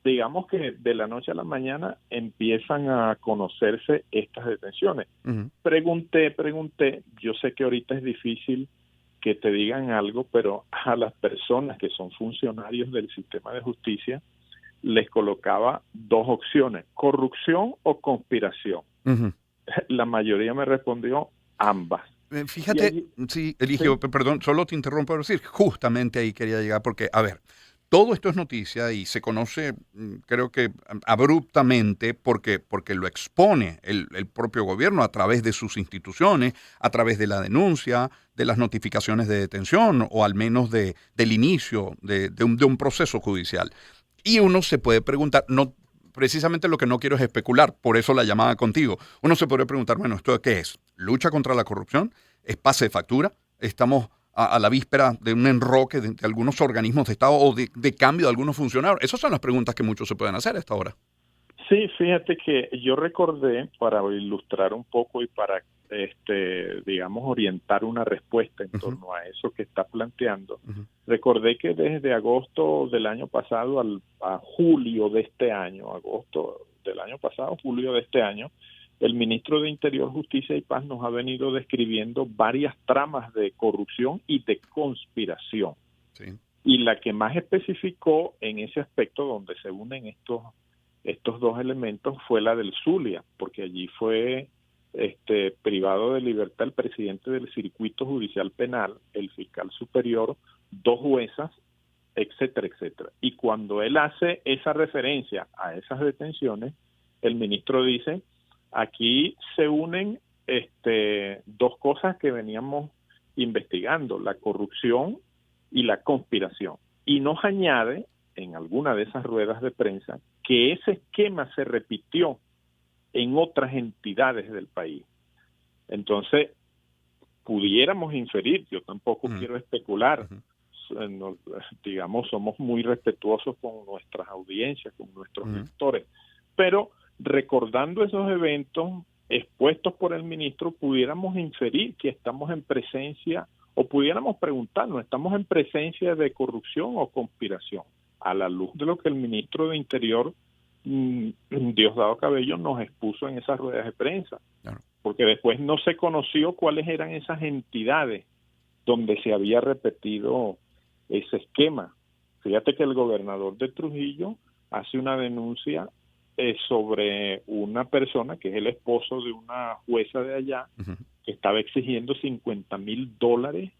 digamos que de la noche a la mañana empiezan a conocerse estas detenciones. Pregunté, yo sé que ahorita es difícil que te digan algo, pero a las personas que son funcionarios del sistema de justicia les colocaba 2 opciones, corrupción o conspiración. La mayoría me respondió ambas. Fíjate, allí, sí, Eligio, perdón, solo te interrumpo para decir, justamente ahí quería llegar, porque, a ver, todo esto es noticia y se conoce, creo que abruptamente, porque lo expone el propio gobierno a través de sus instituciones, a través de la denuncia, de las notificaciones de detención o al menos del inicio de un proceso judicial. Y uno se puede preguntar, no, precisamente lo que no quiero es especular, por eso la llamada contigo. Uno se podría preguntar, bueno, ¿esto qué es? ¿Lucha contra la corrupción? ¿Es pase de factura? ¿Estamos a la víspera de un enroque de algunos organismos de Estado o de cambio de algunos funcionarios? Esas son las preguntas que muchos se pueden hacer a esta hora. Sí, fíjate que yo recordé, para ilustrar un poco y para, digamos, orientar una respuesta en torno a eso que está planteando, recordé que desde agosto del año pasado a julio de este año, julio de este año, el ministro de Interior, Justicia y Paz nos ha venido describiendo varias tramas de corrupción y de conspiración. Sí. Y la que más especificó en ese aspecto donde se unen estos dos elementos fue la del Zulia, porque allí fue privado de libertad el presidente del Circuito Judicial Penal, el fiscal superior, 2 juezas, etcétera, etcétera. Y cuando él hace esa referencia a esas detenciones, el ministro dice, aquí se unen 2 cosas que veníamos investigando, la corrupción y la conspiración. Y nos añade, en alguna de esas ruedas de prensa, que ese esquema se repitió en otras entidades del país. Entonces, pudiéramos inferir, yo tampoco quiero especular, digamos, somos muy respetuosos con nuestras audiencias, con nuestros lectores, pero recordando esos eventos expuestos por el ministro, pudiéramos inferir que estamos en presencia, o pudiéramos preguntarnos, ¿estamos en presencia de corrupción o conspiración? A la luz de lo que el ministro de Interior, Diosdado Cabello, nos expuso en esas ruedas de prensa. Claro. Porque después no se conoció cuáles eran esas entidades donde se había repetido ese esquema. Fíjate que el gobernador de Trujillo hace una denuncia sobre una persona que es el esposo de una jueza de allá, que estaba exigiendo $50,000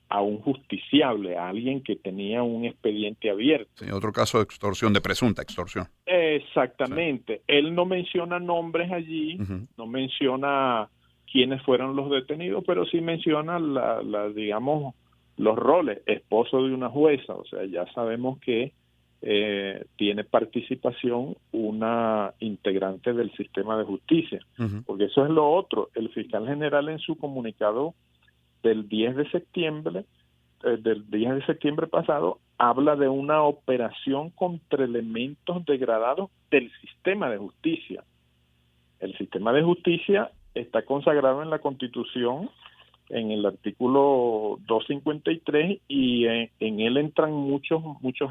a un justiciable, a alguien que tenía un expediente abierto. Sí, otro caso de extorsión, de presunta extorsión. Exactamente. Sí. Él no menciona nombres allí, no menciona quiénes fueron los detenidos, pero sí menciona digamos, los roles. Esposo de una jueza, o sea, ya sabemos que tiene participación una integrante del sistema de justicia, porque eso es lo otro. El fiscal general en su comunicado del 10 de septiembre pasado, habla de una operación contra elementos degradados del sistema de justicia. El sistema de justicia está consagrado en la Constitución, en el artículo 253, y en él entran muchos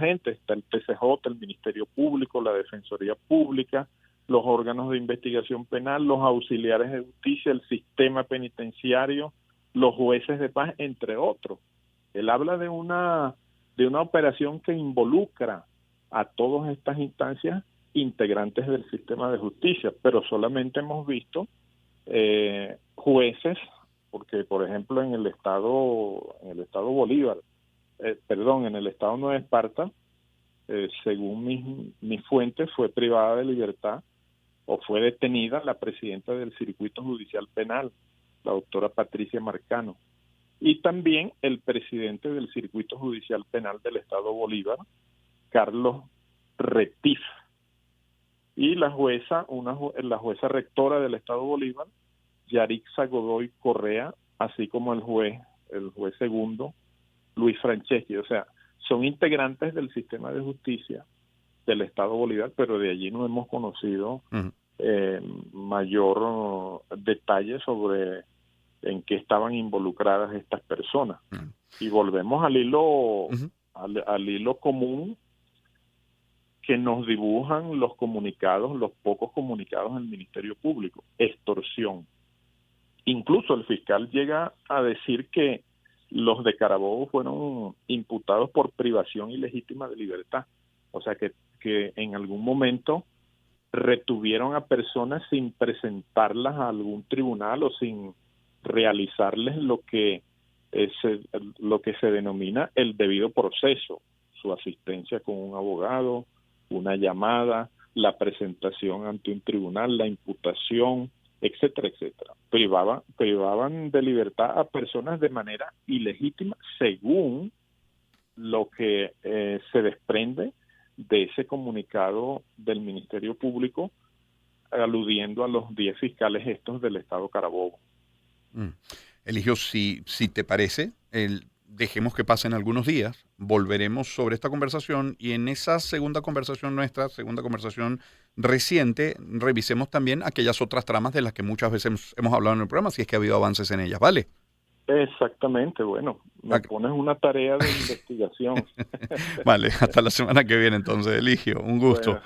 entes. Está el TCJ, el Ministerio Público, la Defensoría Pública, los órganos de investigación penal, los auxiliares de justicia, el sistema penitenciario, los jueces de paz, entre otros. Él habla de una operación que involucra a todas estas instancias integrantes del sistema de justicia, pero solamente hemos visto jueces, porque por ejemplo en el estado Bolívar, en el estado Nueva Esparta, según mis fuentes, fue privada de libertad o fue detenida la presidenta del Circuito Judicial Penal, la doctora Patricia Marcano, y también el presidente del Circuito Judicial Penal del Estado Bolívar, Carlos Retif, y la jueza rectora del Estado Bolívar, Yarixa Godoy Correa, así como el juez segundo, Luis Franceschi. O sea, son integrantes del sistema de justicia del Estado Bolívar, pero de allí no hemos conocido mayor detalle sobre en qué estaban involucradas estas personas. Y volvemos al hilo común que nos dibujan los pocos comunicados del Ministerio Público: extorsión. Incluso el fiscal llega a decir que los de Carabobo fueron imputados por privación ilegítima de libertad. O sea que en algún momento retuvieron a personas sin presentarlas a algún tribunal o sin realizarles lo que se denomina el debido proceso, su asistencia con un abogado, una llamada, la presentación ante un tribunal, la imputación, etcétera, etcétera. Privaban de libertad a personas de manera ilegítima según lo que se desprende de ese comunicado del Ministerio Público aludiendo a los 10 fiscales estos del Estado Carabobo. Eligio, si te parece, dejemos que pasen algunos días, volveremos sobre esta conversación y en esa segunda conversación reciente, revisemos también aquellas otras tramas de las que muchas veces hemos hablado en el programa, si es que ha habido avances en ellas, ¿vale? Exactamente, bueno, me pones una tarea de investigación. Vale, hasta la semana que viene entonces, Eligio, un gusto.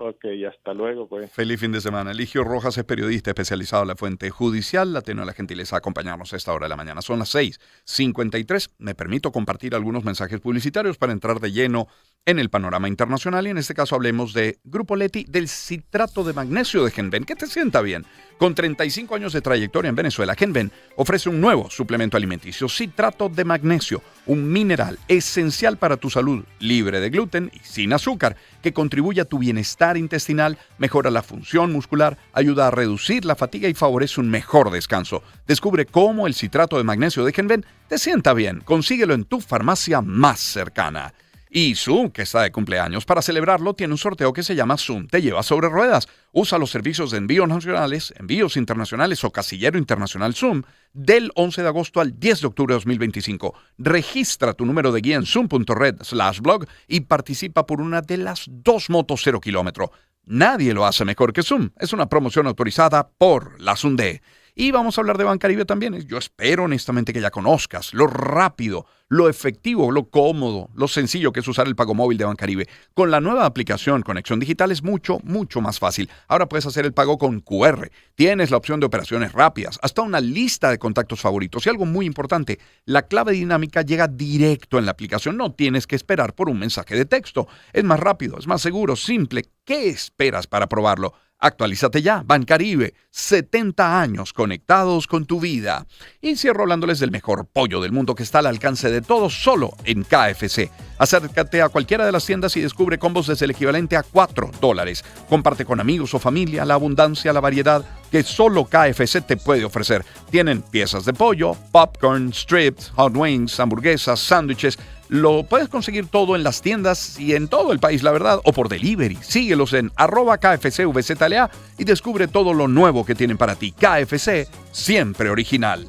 Ok, hasta luego, pues. Feliz fin de semana. Eligio Rojas es periodista especializado en la fuente judicial. Ha tenido la gentileza de acompañarnos a esta hora de la mañana. Son las 6:53. Me permito compartir algunos mensajes publicitarios para entrar de lleno en el panorama internacional y en este caso hablemos de Grupo Leti, del citrato de magnesio de Genven, que te sienta bien. Con 35 años de trayectoria en Venezuela, Genven ofrece un nuevo suplemento alimenticio, citrato de magnesio, un mineral esencial para tu salud, libre de gluten y sin azúcar, que contribuye a tu bienestar intestinal, mejora la función muscular, ayuda a reducir la fatiga y favorece un mejor descanso. Descubre cómo el citrato de magnesio de Genven te sienta bien. Consíguelo en tu farmacia más cercana. Y Zoom, que está de cumpleaños, para celebrarlo tiene un sorteo que se llama Zoom Te Lleva Sobre Ruedas. Usa los servicios de envíos nacionales, envíos internacionales o casillero internacional Zoom del 11 de agosto al 10 de octubre de 2025. Registra tu número de guía en zoom.red/blog y participa por una de las 2 motos 0 kilómetro. Nadie lo hace mejor que Zoom. Es una promoción autorizada por la Sunde. Y vamos a hablar de Bancaribe también. Yo espero honestamente que ya conozcas lo rápido, lo efectivo, lo cómodo, lo sencillo que es usar el pago móvil de Bancaribe. Con la nueva aplicación Conexión Digital es mucho más fácil. Ahora puedes hacer el pago con QR. Tienes la opción de operaciones rápidas, hasta una lista de contactos favoritos. Y algo muy importante, la clave dinámica llega directo en la aplicación. No tienes que esperar por un mensaje de texto. Es más rápido, es más seguro, simple. ¿Qué esperas para probarlo? Actualízate ya, Bancaribe, 70 años conectados con tu vida. Y cierro hablándoles del mejor pollo del mundo que está al alcance de todos solo en KFC. Acércate a cualquiera de las tiendas y descubre combos desde el equivalente a $4. Comparte con amigos o familia la abundancia, la variedad que solo KFC te puede ofrecer. Tienen piezas de pollo, popcorn, strips, hot wings, hamburguesas, sándwiches. Lo puedes conseguir todo en las tiendas y en todo el país, la verdad, o por delivery. Síguelos en @KFCVZLA y descubre todo lo nuevo que tienen para ti. KFC, siempre original.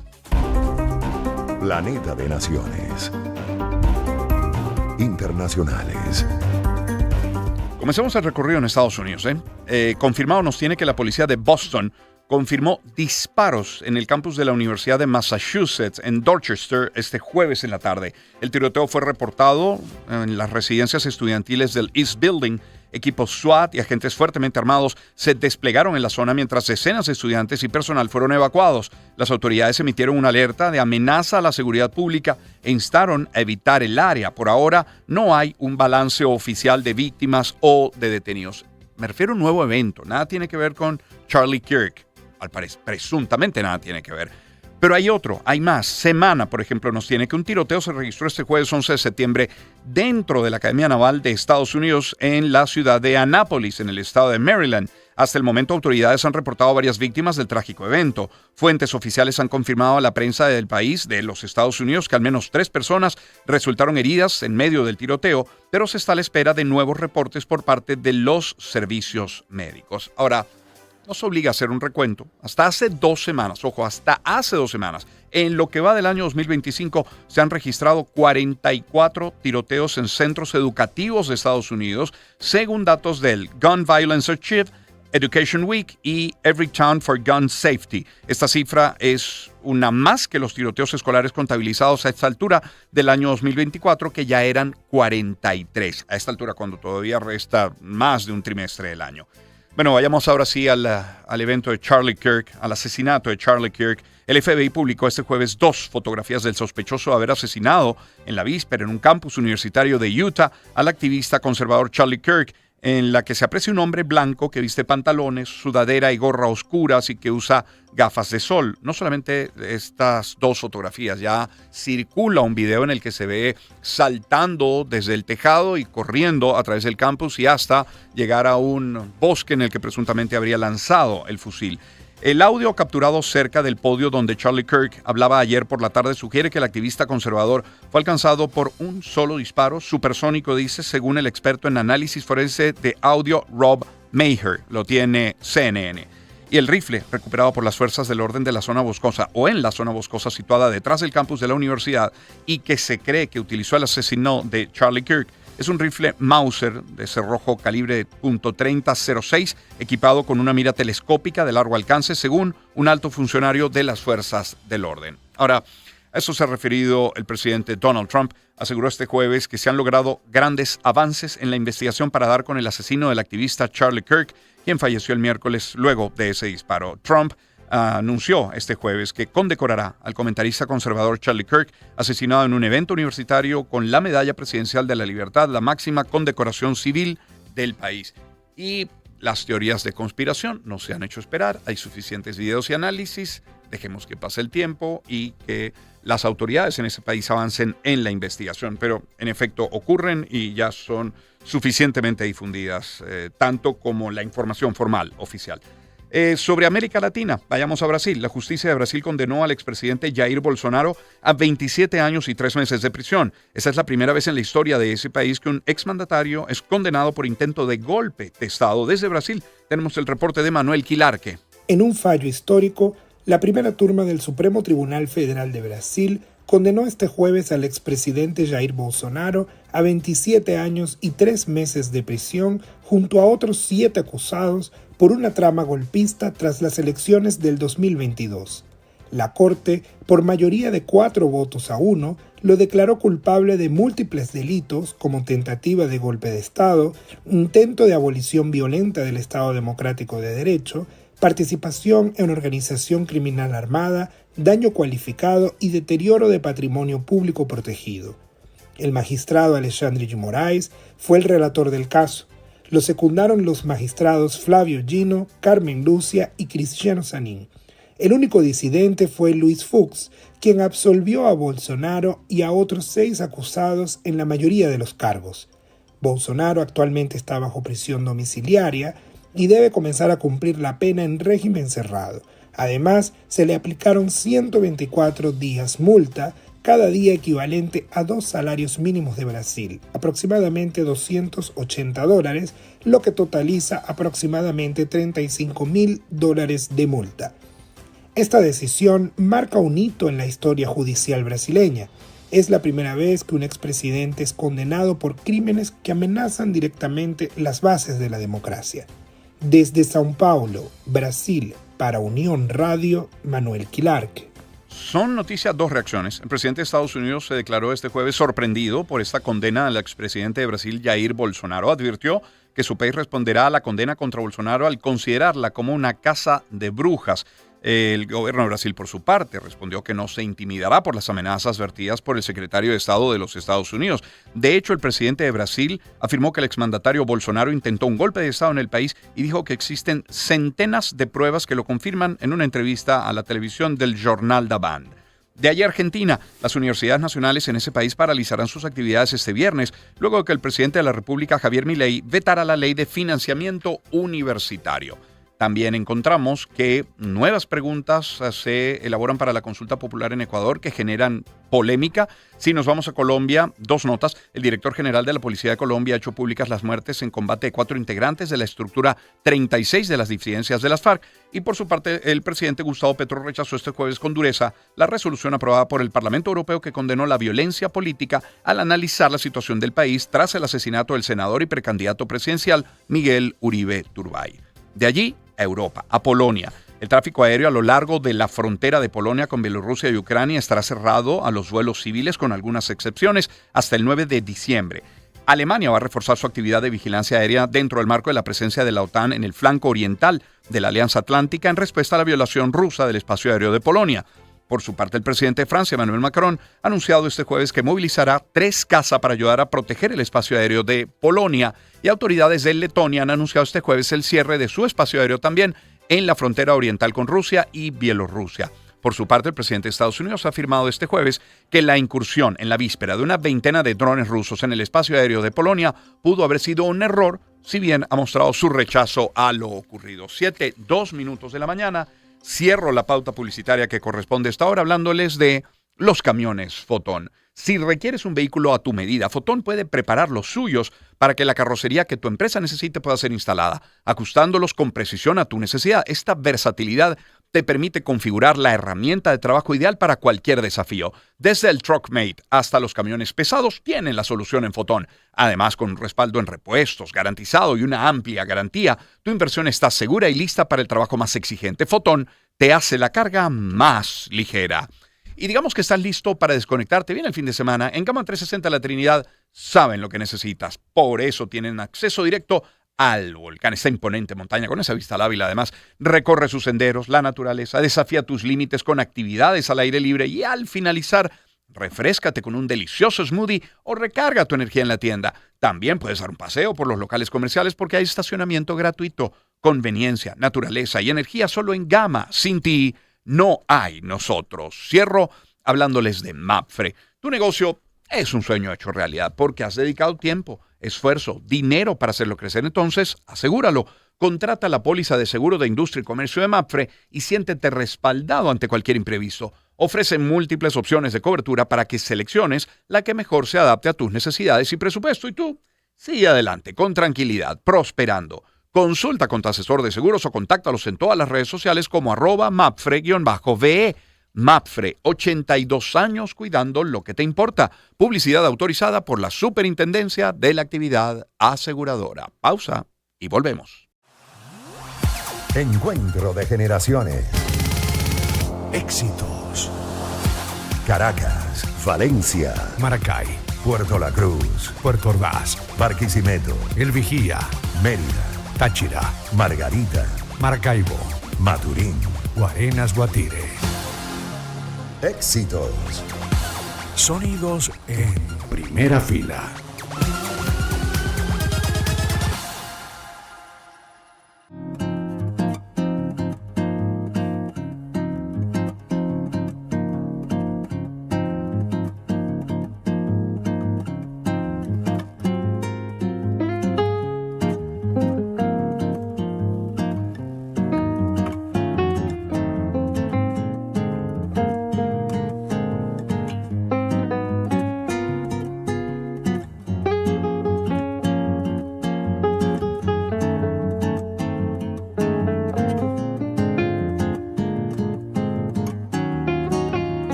Planeta de Naciones Internacionales. Comencemos el recorrido en Estados Unidos. Confirmado nos tiene que la policía de Boston confirmó disparos en el campus de la Universidad de Massachusetts en Dorchester este jueves en la tarde. El tiroteo fue reportado en las residencias estudiantiles del East Building. Equipos SWAT y agentes fuertemente armados se desplegaron en la zona mientras decenas de estudiantes y personal fueron evacuados. Las autoridades emitieron una alerta de amenaza a la seguridad pública e instaron a evitar el área. Por ahora no hay un balance oficial de víctimas o de detenidos. Me refiero a un nuevo evento. Nada tiene que ver con Charlie Kirk. Presuntamente nada tiene que ver. Pero hay otro, hay más. Semana, por ejemplo, nos tiene que un tiroteo se registró este jueves 11 de septiembre dentro de la Academia Naval de Estados Unidos en la ciudad de Annapolis, en el estado de Maryland. Hasta el momento, autoridades han reportado varias víctimas del trágico evento. Fuentes oficiales han confirmado a la prensa del país, de los Estados Unidos, que al menos 3 personas resultaron heridas en medio del tiroteo, pero se está a la espera de nuevos reportes por parte de los servicios médicos. Ahora, nos obliga a hacer un recuento. Hasta hace 2 semanas, en lo que va del año 2025, se han registrado 44 tiroteos en centros educativos de Estados Unidos, según datos del Gun Violence Archive, Education Week y Everytown for Gun Safety. Esta cifra es una más que los tiroteos escolares contabilizados a esta altura del año 2024, que ya eran 43. A esta altura, cuando todavía resta más de un trimestre del año. Bueno, vayamos ahora sí al evento de Charlie Kirk, al asesinato de Charlie Kirk. El FBI publicó este jueves 2 fotografías del sospechoso de haber asesinado en la víspera en un campus universitario de Utah al activista conservador Charlie Kirk en la que se aprecia un hombre blanco que viste pantalones, sudadera y gorra oscuras y que usa gafas de sol. No solamente estas dos fotografías, ya circula un video en el que se ve saltando desde el tejado y corriendo a través del campus y hasta llegar a un bosque en el que presuntamente habría lanzado el fusil. El audio capturado cerca del podio donde Charlie Kirk hablaba ayer por la tarde sugiere que el activista conservador fue alcanzado por un solo disparo supersónico, dice, según el experto en análisis forense de audio Rob Maher. Lo tiene CNN. Y el rifle, recuperado por las fuerzas del orden de la zona boscosa o en la zona boscosa situada detrás del campus de la universidad y que se cree que utilizó el asesino de Charlie Kirk, es un rifle Mauser de cerrojo calibre .30-06 equipado con una mira telescópica de largo alcance, según un alto funcionario de las fuerzas del orden. Ahora, a eso se ha referido el presidente Donald Trump. Aseguró este jueves que se han logrado grandes avances en la investigación para dar con el asesino del activista Charlie Kirk, quien falleció el miércoles luego de ese disparo. Trump anunció este jueves que condecorará al comentarista conservador Charlie Kirk, asesinado en un evento universitario con la Medalla Presidencial de la Libertad, la máxima condecoración civil del país. Y las teorías de conspiración no se han hecho esperar. Hay suficientes videos y análisis. Dejemos que pase el tiempo y que las autoridades en ese país avancen en la investigación. Pero, en efecto, ocurren y ya son suficientemente difundidas, tanto como la información formal, oficial. Sobre América Latina, vayamos a Brasil. La justicia de Brasil condenó al expresidente Jair Bolsonaro a 27 años y 3 meses de prisión. Esa es la primera vez en la historia de ese país que un exmandatario es condenado por intento de golpe de Estado. Desde Brasil tenemos el reporte de Manuel Quilarque. En un fallo histórico, la primera turma del Supremo Tribunal Federal de Brasil condenó este jueves al expresidente Jair Bolsonaro a 27 años y 3 meses de prisión junto a otros 7 acusados por una trama golpista tras las elecciones del 2022. La Corte, por mayoría de 4 votos a 1, lo declaró culpable de múltiples delitos como tentativa de golpe de Estado, intento de abolición violenta del Estado Democrático de Derecho, participación en organización criminal armada, daño cualificado y deterioro de patrimonio público protegido. El magistrado Alexandre de Moraes fue el relator del caso. Lo secundaron los magistrados Flavio Gino, Carmen Lucia y Cristiano Zanin. El único disidente fue Luis Fux, quien absolvió a Bolsonaro y a otros 6 acusados en la mayoría de los cargos. Bolsonaro actualmente está bajo prisión domiciliaria y debe comenzar a cumplir la pena en régimen cerrado. Además, se le aplicaron 124 días multa, cada día equivalente a 2 salarios mínimos de Brasil, aproximadamente $280, lo que totaliza aproximadamente $35.000 de multa. Esta decisión marca un hito en la historia judicial brasileña. Es la primera vez que un expresidente es condenado por crímenes que amenazan directamente las bases de la democracia. Desde São Paulo, Brasil, para Unión Radio, Manuel Quilarque. Son noticias 2 reacciones. El presidente de Estados Unidos se declaró este jueves sorprendido por esta condena al expresidente de Brasil, Jair Bolsonaro. Advirtió que su país responderá a la condena contra Bolsonaro al considerarla como una casa de brujas. El gobierno de Brasil, por su parte, respondió que no se intimidará por las amenazas vertidas por el secretario de Estado de los Estados Unidos. De hecho, el presidente de Brasil afirmó que el exmandatario Bolsonaro intentó un golpe de Estado en el país y dijo que existen centenas de pruebas que lo confirman en una entrevista a la televisión del Jornal da Band. De allí a Argentina, las universidades nacionales en ese país paralizarán sus actividades este viernes, luego de que el presidente de la República, Javier Milei, vetara la ley de financiamiento universitario. También encontramos que nuevas preguntas se elaboran para la consulta popular en Ecuador que generan polémica. Si nos vamos a Colombia, 2 notas. El director general de la Policía de Colombia ha hecho públicas las muertes en combate de 4 integrantes de la estructura 36 de las disidencias de las FARC. Y por su parte, el presidente Gustavo Petro rechazó este jueves con dureza la resolución aprobada por el Parlamento Europeo que condenó la violencia política al analizar la situación del país tras el asesinato del senador y precandidato presidencial Miguel Uribe Turbay. De allí a Europa, a Polonia. El tráfico aéreo a lo largo de la frontera de Polonia con Bielorrusia y Ucrania estará cerrado a los vuelos civiles con algunas excepciones hasta el 9 de diciembre. Alemania va a reforzar su actividad de vigilancia aérea dentro del marco de la presencia de la OTAN en el flanco oriental de la Alianza Atlántica en respuesta a la violación rusa del espacio aéreo de Polonia. Por su parte, el presidente de Francia, Emmanuel Macron, ha anunciado este jueves que movilizará 3 cazas para ayudar a proteger el espacio aéreo de Polonia, y autoridades de Letonia han anunciado este jueves el cierre de su espacio aéreo también en la frontera oriental con Rusia y Bielorrusia. Por su parte, el presidente de Estados Unidos ha afirmado este jueves que la incursión en la víspera de una veintena de drones rusos en el espacio aéreo de Polonia pudo haber sido un error, si bien ha mostrado su rechazo a lo ocurrido. 7:02 de la mañana. Cierro la pauta publicitaria que corresponde a esta hora hablándoles de los camiones Fotón. Si requieres un vehículo a tu medida, Fotón puede preparar los suyos para que la carrocería que tu empresa necesite pueda ser instalada, ajustándolos con precisión a tu necesidad. Esta versatilidad te permite configurar la herramienta de trabajo ideal para cualquier desafío. Desde el Truckmate hasta los camiones pesados tienen la solución en Fotón. Además, con un respaldo en repuestos garantizado y una amplia garantía, tu inversión está segura y lista para el trabajo más exigente. Fotón te hace la carga más ligera. Y digamos que estás listo para desconectarte bien el fin de semana. En Gama 360 La Trinidad saben lo que necesitas. Por eso tienen acceso directo al volcán. Esta imponente montaña con esa vista al Ávila. Además, recorre sus senderos, la naturaleza, desafía tus límites con actividades al aire libre y al finalizar, refréscate con un delicioso smoothie o recarga tu energía en la tienda. También puedes dar un paseo por los locales comerciales porque hay estacionamiento gratuito, conveniencia, naturaleza y energía solo en Gama. Sin ti no hay nosotros. Cierro hablándoles de Mapfre. Tu negocio es un sueño hecho realidad porque has dedicado tiempo, esfuerzo, dinero para hacerlo crecer. Entonces, asegúralo. Contrata la póliza de seguro de industria y comercio de Mapfre y siéntete respaldado ante cualquier imprevisto. Ofrece múltiples opciones de cobertura para que selecciones la que mejor se adapte a tus necesidades y presupuesto. Y tú, sigue adelante con tranquilidad, prosperando. Consulta con tu asesor de seguros o contáctalos en todas las redes sociales como @Mapfre_VE. Mapfre, 82 años cuidando lo que te importa. Publicidad autorizada por la Superintendencia de la Actividad Aseguradora. Pausa y volvemos. Encuentro de generaciones. Éxitos. Caracas, Valencia, Maracay, Puerto La Cruz, Puerto Ordaz, Barquisimeto, El Vigía, Mérida, Táchira, Margarita, Maracaibo, Maturín. Guarenas Guatire. Éxitos. Sonidos en primera fila.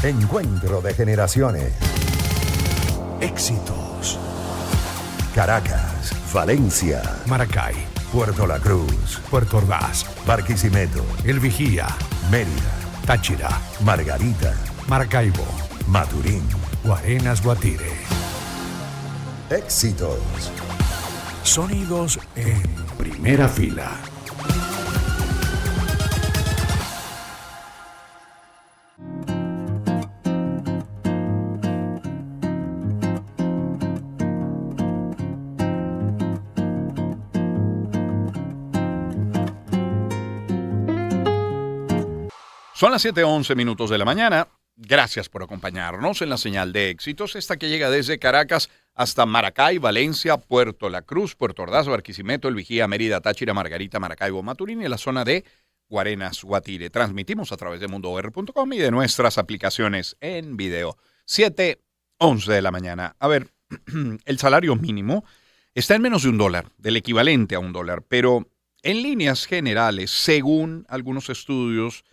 Encuentro de generaciones. Éxitos. Caracas, Valencia, Maracay, Puerto La Cruz, Puerto Ordaz, Barquisimeto, El Vigía, Mérida, Táchira, Margarita, Maracaibo, Maturín. Guarenas Guatire. Éxitos. Sonidos en primera fila. Son las 7:11 de la mañana. Gracias por acompañarnos en la señal de éxitos, esta que llega desde Caracas hasta Maracay, Valencia, Puerto La Cruz, Puerto Ordaz, Barquisimeto, El Vigía, Mérida, Táchira, Margarita, Maracaibo, Maturín y la zona de Guarenas, Guatire. Transmitimos a través de mundoor.com y de nuestras aplicaciones en video. 7:11 de la mañana. A ver, el salario mínimo está en menos de $1, del equivalente a $1, pero en líneas generales, según algunos estudios,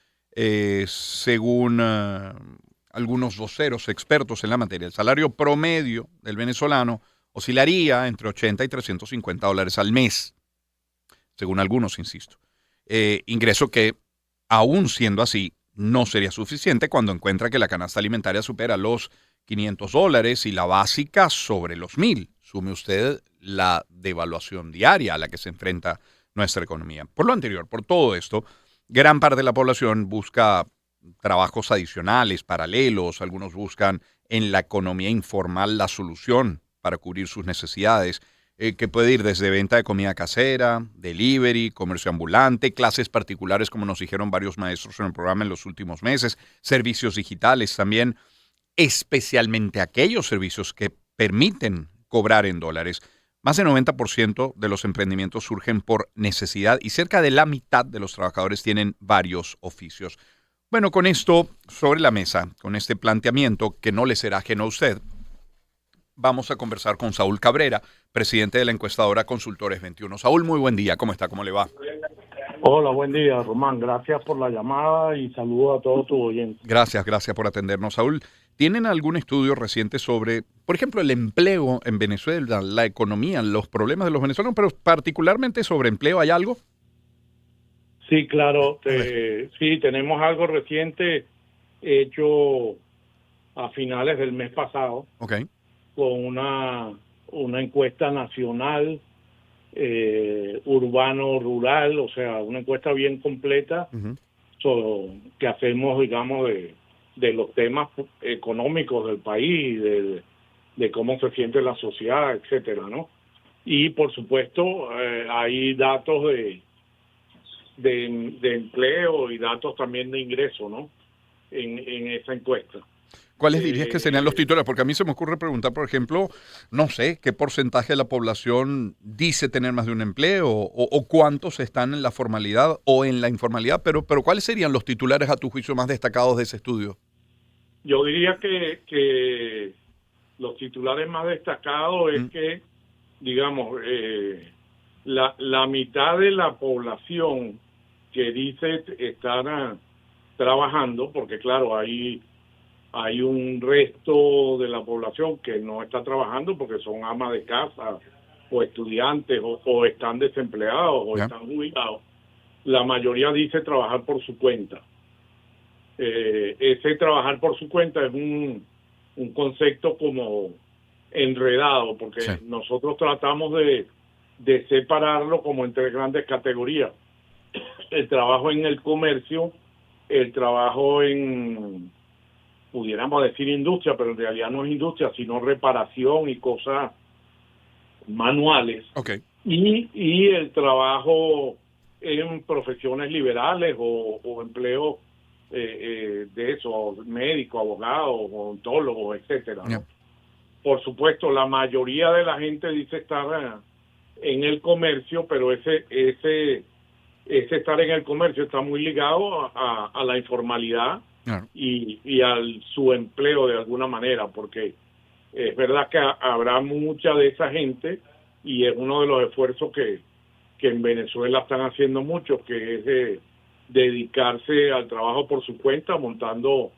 según algunos voceros expertos en la materia, el salario promedio del venezolano oscilaría entre $80 y $350 al mes, según algunos, insisto. Ingreso que, aún siendo así, no sería suficiente cuando encuentra que la canasta alimentaria supera los $500 y la básica sobre los $1,000. Sume usted la devaluación diaria a la que se enfrenta nuestra economía. Por lo anterior, por todo esto, gran parte de la población busca trabajos adicionales, paralelos. Algunos buscan en la economía informal la solución para cubrir sus necesidades, que puede ir desde venta de comida casera, delivery, comercio ambulante, clases particulares, como nos dijeron varios maestros en el programa en los últimos meses, servicios digitales también, especialmente aquellos servicios que permiten cobrar en dólares. Más del 90% de los emprendimientos surgen por necesidad y cerca de la mitad de los trabajadores tienen varios oficios. Bueno, con esto sobre la mesa, con este planteamiento que no le será ajeno a usted, vamos a conversar con Saúl Cabrera, presidente de la encuestadora Consultores 21. Saúl, muy buen día. ¿Cómo está? ¿Cómo le va? Hola, buen día, Román. Gracias por la llamada y saludo a todos tus oyentes. Gracias por atendernos, Saúl. ¿Tienen algún estudio reciente sobre, por ejemplo, el empleo en Venezuela, la economía, los problemas de los venezolanos, pero particularmente sobre empleo? ¿Hay algo? Sí, claro. Sí, tenemos algo reciente hecho a finales del mes pasado. Okay. Con una encuesta nacional, urbano-rural, o sea, una encuesta bien completa que hacemos, digamos, de los temas económicos del país, de cómo se siente la sociedad, etcétera, ¿no? Y, por supuesto, hay datos de empleo y datos también de ingreso, ¿no? En esa encuesta. ¿Cuáles dirías que serían los titulares? Porque a mí se me ocurre preguntar, por ejemplo, no sé, ¿qué porcentaje de la población dice tener más de un empleo? ¿O cuántos están en la formalidad o en la informalidad? Pero ¿cuáles serían los titulares, a tu juicio, más destacados de ese estudio? Yo diría que los titulares más destacados es que, digamos, la mitad de la población que dice estar trabajando, porque claro, hay un resto de la población que no está trabajando porque son amas de casa o estudiantes o están desempleados o están jubilados. La mayoría dice trabajar por su cuenta. Ese trabajar por su cuenta es un concepto como enredado, porque nosotros tratamos de separarlo como en tres grandes categorías: el trabajo en el comercio, el trabajo en, pudiéramos decir, industria, pero en realidad no es industria, sino reparación y cosas manuales. Okay. Y el trabajo en profesiones liberales o empleo de eso, médico, abogado, odontólogo, etcétera, ¿no? Por supuesto, la mayoría de la gente dice estar en el comercio, pero ese estar en el comercio está muy ligado a la informalidad y al su empleo de alguna manera, porque es verdad que habrá mucha de esa gente y es uno de los esfuerzos que en Venezuela están haciendo muchos, que es dedicarse al trabajo por su cuenta, montando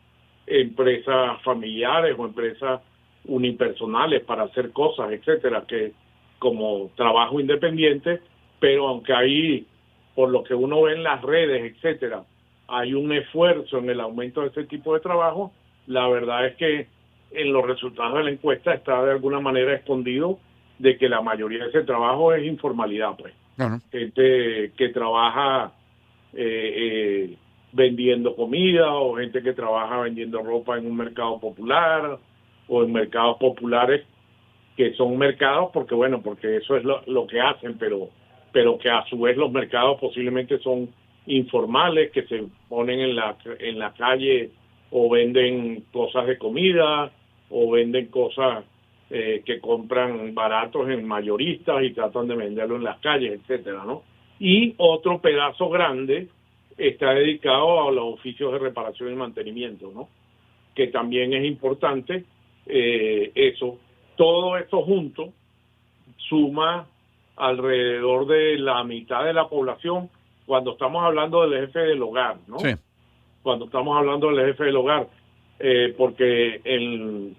empresas familiares o empresas unipersonales para hacer cosas, etcétera, que como trabajo independiente, pero aunque ahí, por lo que uno ve en las redes, etcétera, hay un esfuerzo en el aumento de ese tipo de trabajo, la verdad es que en los resultados de la encuesta está de alguna manera escondido de que la mayoría de ese trabajo es informalidad, pues. Gente que trabaja vendiendo comida, o gente que trabaja vendiendo ropa en un mercado popular o en mercados populares, que son mercados porque eso es lo que hacen, pero que a su vez los mercados posiblemente son informales, que se ponen en la calle o venden cosas de comida o venden cosas que compran baratos en mayoristas y tratan de venderlo en las calles, etcétera, ¿no? Y otro pedazo grande está dedicado a los oficios de reparación y mantenimiento, ¿no? Que también es importante. Eso, todo esto junto suma alrededor de la mitad de la población cuando estamos hablando del jefe del hogar, ¿no? Sí. Cuando estamos hablando del jefe del hogar, porque en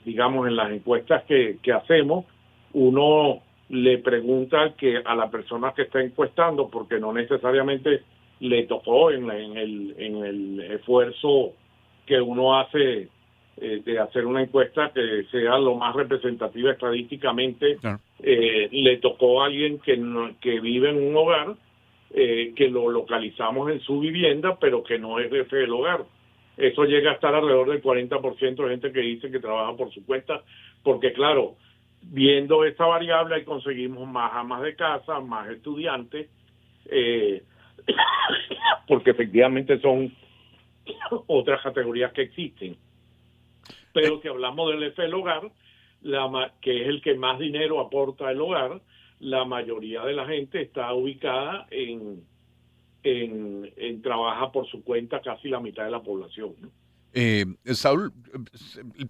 las encuestas que hacemos, uno le pregunta a la persona que está encuestando, porque no necesariamente le tocó en el esfuerzo que uno hace de hacer una encuesta que sea lo más representativa estadísticamente. Claro. Le tocó a alguien que vive en un hogar, que lo localizamos en su vivienda, pero que no es jefe del hogar. Eso llega a estar alrededor del 40% de gente que dice que trabaja por su cuenta, porque claro, viendo esta variable ahí conseguimos más amas de casa, más estudiantes, porque efectivamente son otras categorías que existen. Pero que hablamos del jefe del hogar, que es el que más dinero aporta al hogar, la mayoría de la gente está ubicada en trabaja por su cuenta, casi la mitad de la población, ¿no? Saúl,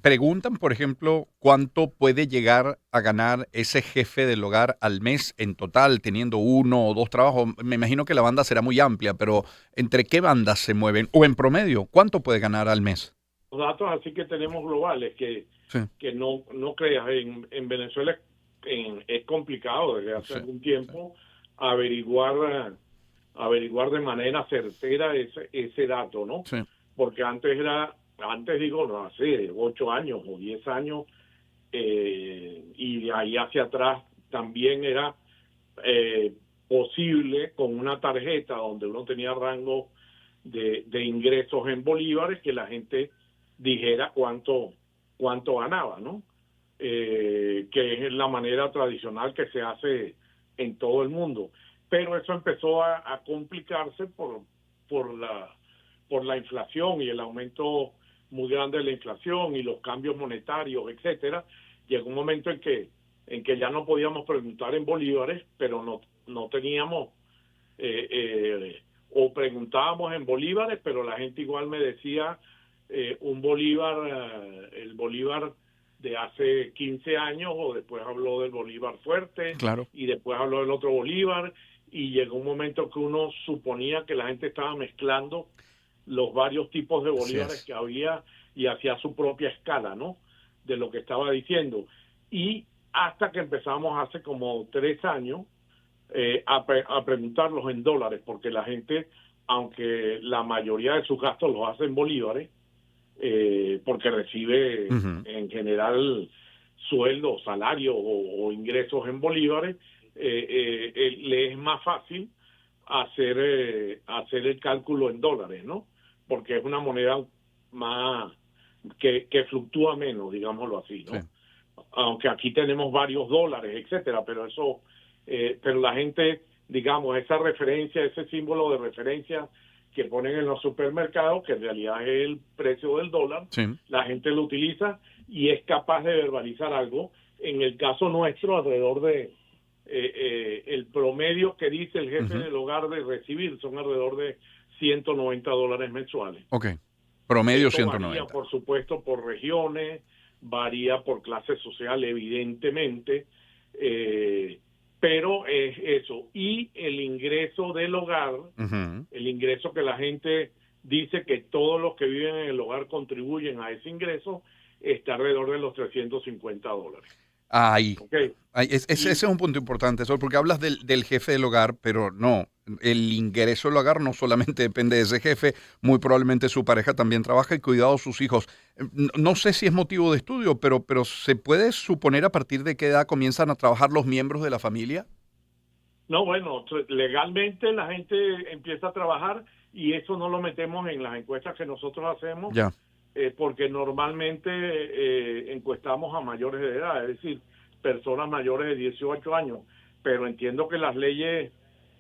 preguntan, por ejemplo, cuánto puede llegar a ganar ese jefe del hogar al mes en total, teniendo uno o dos trabajos. Me imagino que la banda será muy amplia, pero ¿entre qué bandas se mueven? O en promedio, ¿cuánto puede ganar al mes? Los datos así que tenemos globales, que no creas, en Venezuela es complicado desde hace algún tiempo averiguar de manera certera ese dato, ¿no? Sí. Porque hace 8 años o 10 años, y de ahí hacia atrás también era posible con una tarjeta donde uno tenía rango de ingresos en bolívares que la gente dijera cuánto ganaba, ¿no? Que es la manera tradicional que se hace en todo el mundo. Pero eso empezó a complicarse por la inflación y el aumento muy grande de la inflación y los cambios monetarios, etcétera. Llegó un momento en que ya no podíamos preguntar en bolívares, pero no teníamos o preguntábamos en bolívares, pero la gente igual me decía un bolívar, el bolívar de hace 15 años, o después habló del bolívar fuerte, claro, y después habló del otro bolívar, y llegó un momento que uno suponía que la gente estaba mezclando los varios tipos de bolívares que había y hacía su propia escala, ¿no?, de lo que estaba diciendo. Y hasta que empezamos hace como 3 años a preguntarlos en dólares, porque la gente, aunque la mayoría de sus gastos los hace en bolívares, porque recibe en general sueldo, salario o ingresos en bolívares, le es más fácil hacer el cálculo en dólares, ¿no? Porque es una moneda más que fluctúa menos, digámoslo así, ¿no? Sí. Aunque aquí tenemos varios dólares, etcétera, pero eso, pero la gente, digamos, esa referencia, ese símbolo de referencia que ponen en los supermercados, que en realidad es el precio del dólar, la gente lo utiliza y es capaz de verbalizar algo. En el caso nuestro, alrededor de el promedio que dice el jefe del hogar de recibir son alrededor de $190 mensuales. Ok, promedio. Esto 190. Varía, por supuesto, por regiones, varía por clase social, evidentemente, pero es eso. Y el ingreso del hogar, el ingreso que la gente dice que todos los que viven en el hogar contribuyen a ese ingreso, está alrededor de los $350. Ahí. Okay. Ese es un punto importante, Saúl, porque hablas del jefe del hogar, pero no, el ingreso del hogar no solamente depende de ese jefe, muy probablemente su pareja también trabaja y cuidado de sus hijos. No sé si es motivo de estudio, pero ¿se puede suponer a partir de qué edad comienzan a trabajar los miembros de la familia? No, bueno, legalmente la gente empieza a trabajar y eso no lo metemos en las encuestas que nosotros hacemos. Ya. Porque normalmente encuestamos a mayores de edad, es decir, personas mayores de 18 años, pero entiendo que las leyes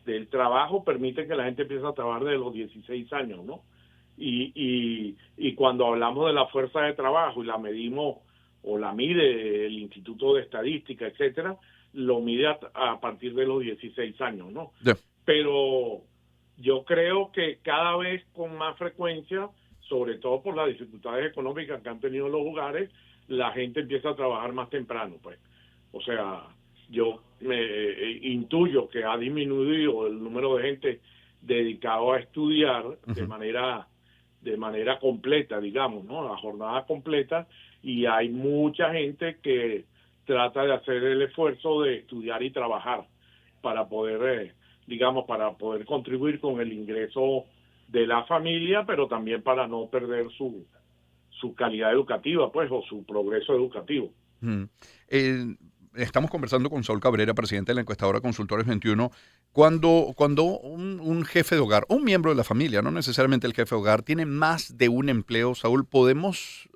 del trabajo permiten que la gente empiece a trabajar desde los 16 años, ¿no? Y cuando hablamos de la fuerza de trabajo y la medimos o la mide el Instituto de Estadística, etcétera, lo mide a partir de los 16 años, ¿no? Yeah. Pero yo creo que cada vez con más frecuencia, sobre todo por las dificultades económicas que han tenido los hogares, la gente empieza a trabajar más temprano, pues. O sea, yo me intuyo que ha disminuido el número de gente dedicado a estudiar de manera completa, digamos, ¿no? La jornada completa, y hay mucha gente que trata de hacer el esfuerzo de estudiar y trabajar para poder, para poder contribuir con el ingreso de la familia, pero también para no perder su calidad educativa, pues, o su progreso educativo. Estamos conversando con Saúl Cabrera, presidente de la encuestadora Consultores 21. Cuando un jefe de hogar, un miembro de la familia, no necesariamente el jefe de hogar, tiene más de un empleo, Saúl, ¿podemos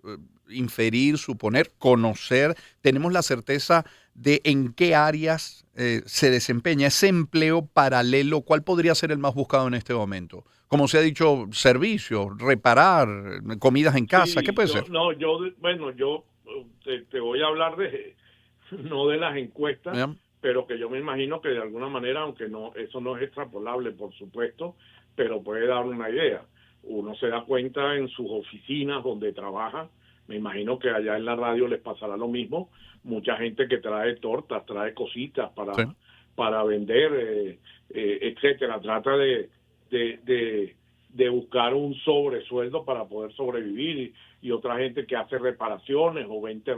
inferir, suponer, conocer, tenemos la certeza de en qué áreas se desempeña ese empleo paralelo? ¿Cuál podría ser el más buscado en este momento? Como se ha dicho, servicios, reparar, comidas en casa, sí, ¿qué puede ser? No, yo te voy a hablar no de las encuestas, pero que yo me imagino que de alguna manera, aunque eso no es extrapolable, por supuesto, pero puede dar una idea. Uno se da cuenta en sus oficinas donde trabaja, me imagino que allá en la radio les pasará lo mismo, mucha gente que trae tortas, trae cositas para vender, etcétera, trata de buscar un sobresueldo para poder sobrevivir, y otra gente que hace reparaciones o vende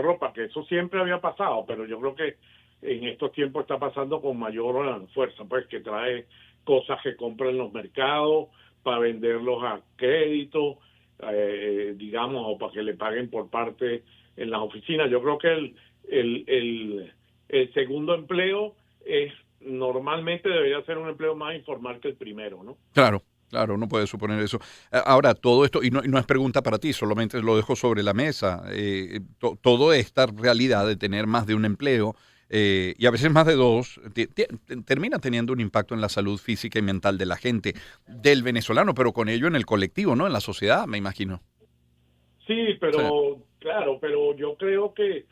ropa, que eso siempre había pasado, pero yo creo que en estos tiempos está pasando con mayor fuerza, pues, que trae cosas que compra en los mercados para venderlos a crédito, o para que le paguen por parte en las oficinas. Yo creo que el segundo empleo normalmente debería ser un empleo más informal que el primero, ¿no? Claro, uno puede suponer eso. Ahora, todo esto, y no es pregunta para ti, solamente lo dejo sobre la mesa, toda esta realidad de tener más de un empleo, y a veces más de dos, termina teniendo un impacto en la salud física y mental de la gente, del venezolano, pero con ello en el colectivo, ¿no? En la sociedad, me imagino. Sí, pero claro, pero yo creo que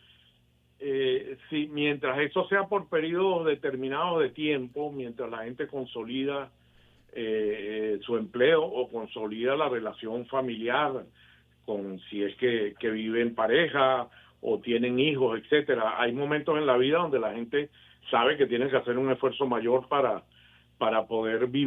si mientras eso sea por periodos determinados de tiempo, mientras la gente consolida su empleo o consolida la relación familiar, si es que vive en pareja o tienen hijos, etcétera, hay momentos en la vida donde la gente sabe que tiene que hacer un esfuerzo mayor para poder vivir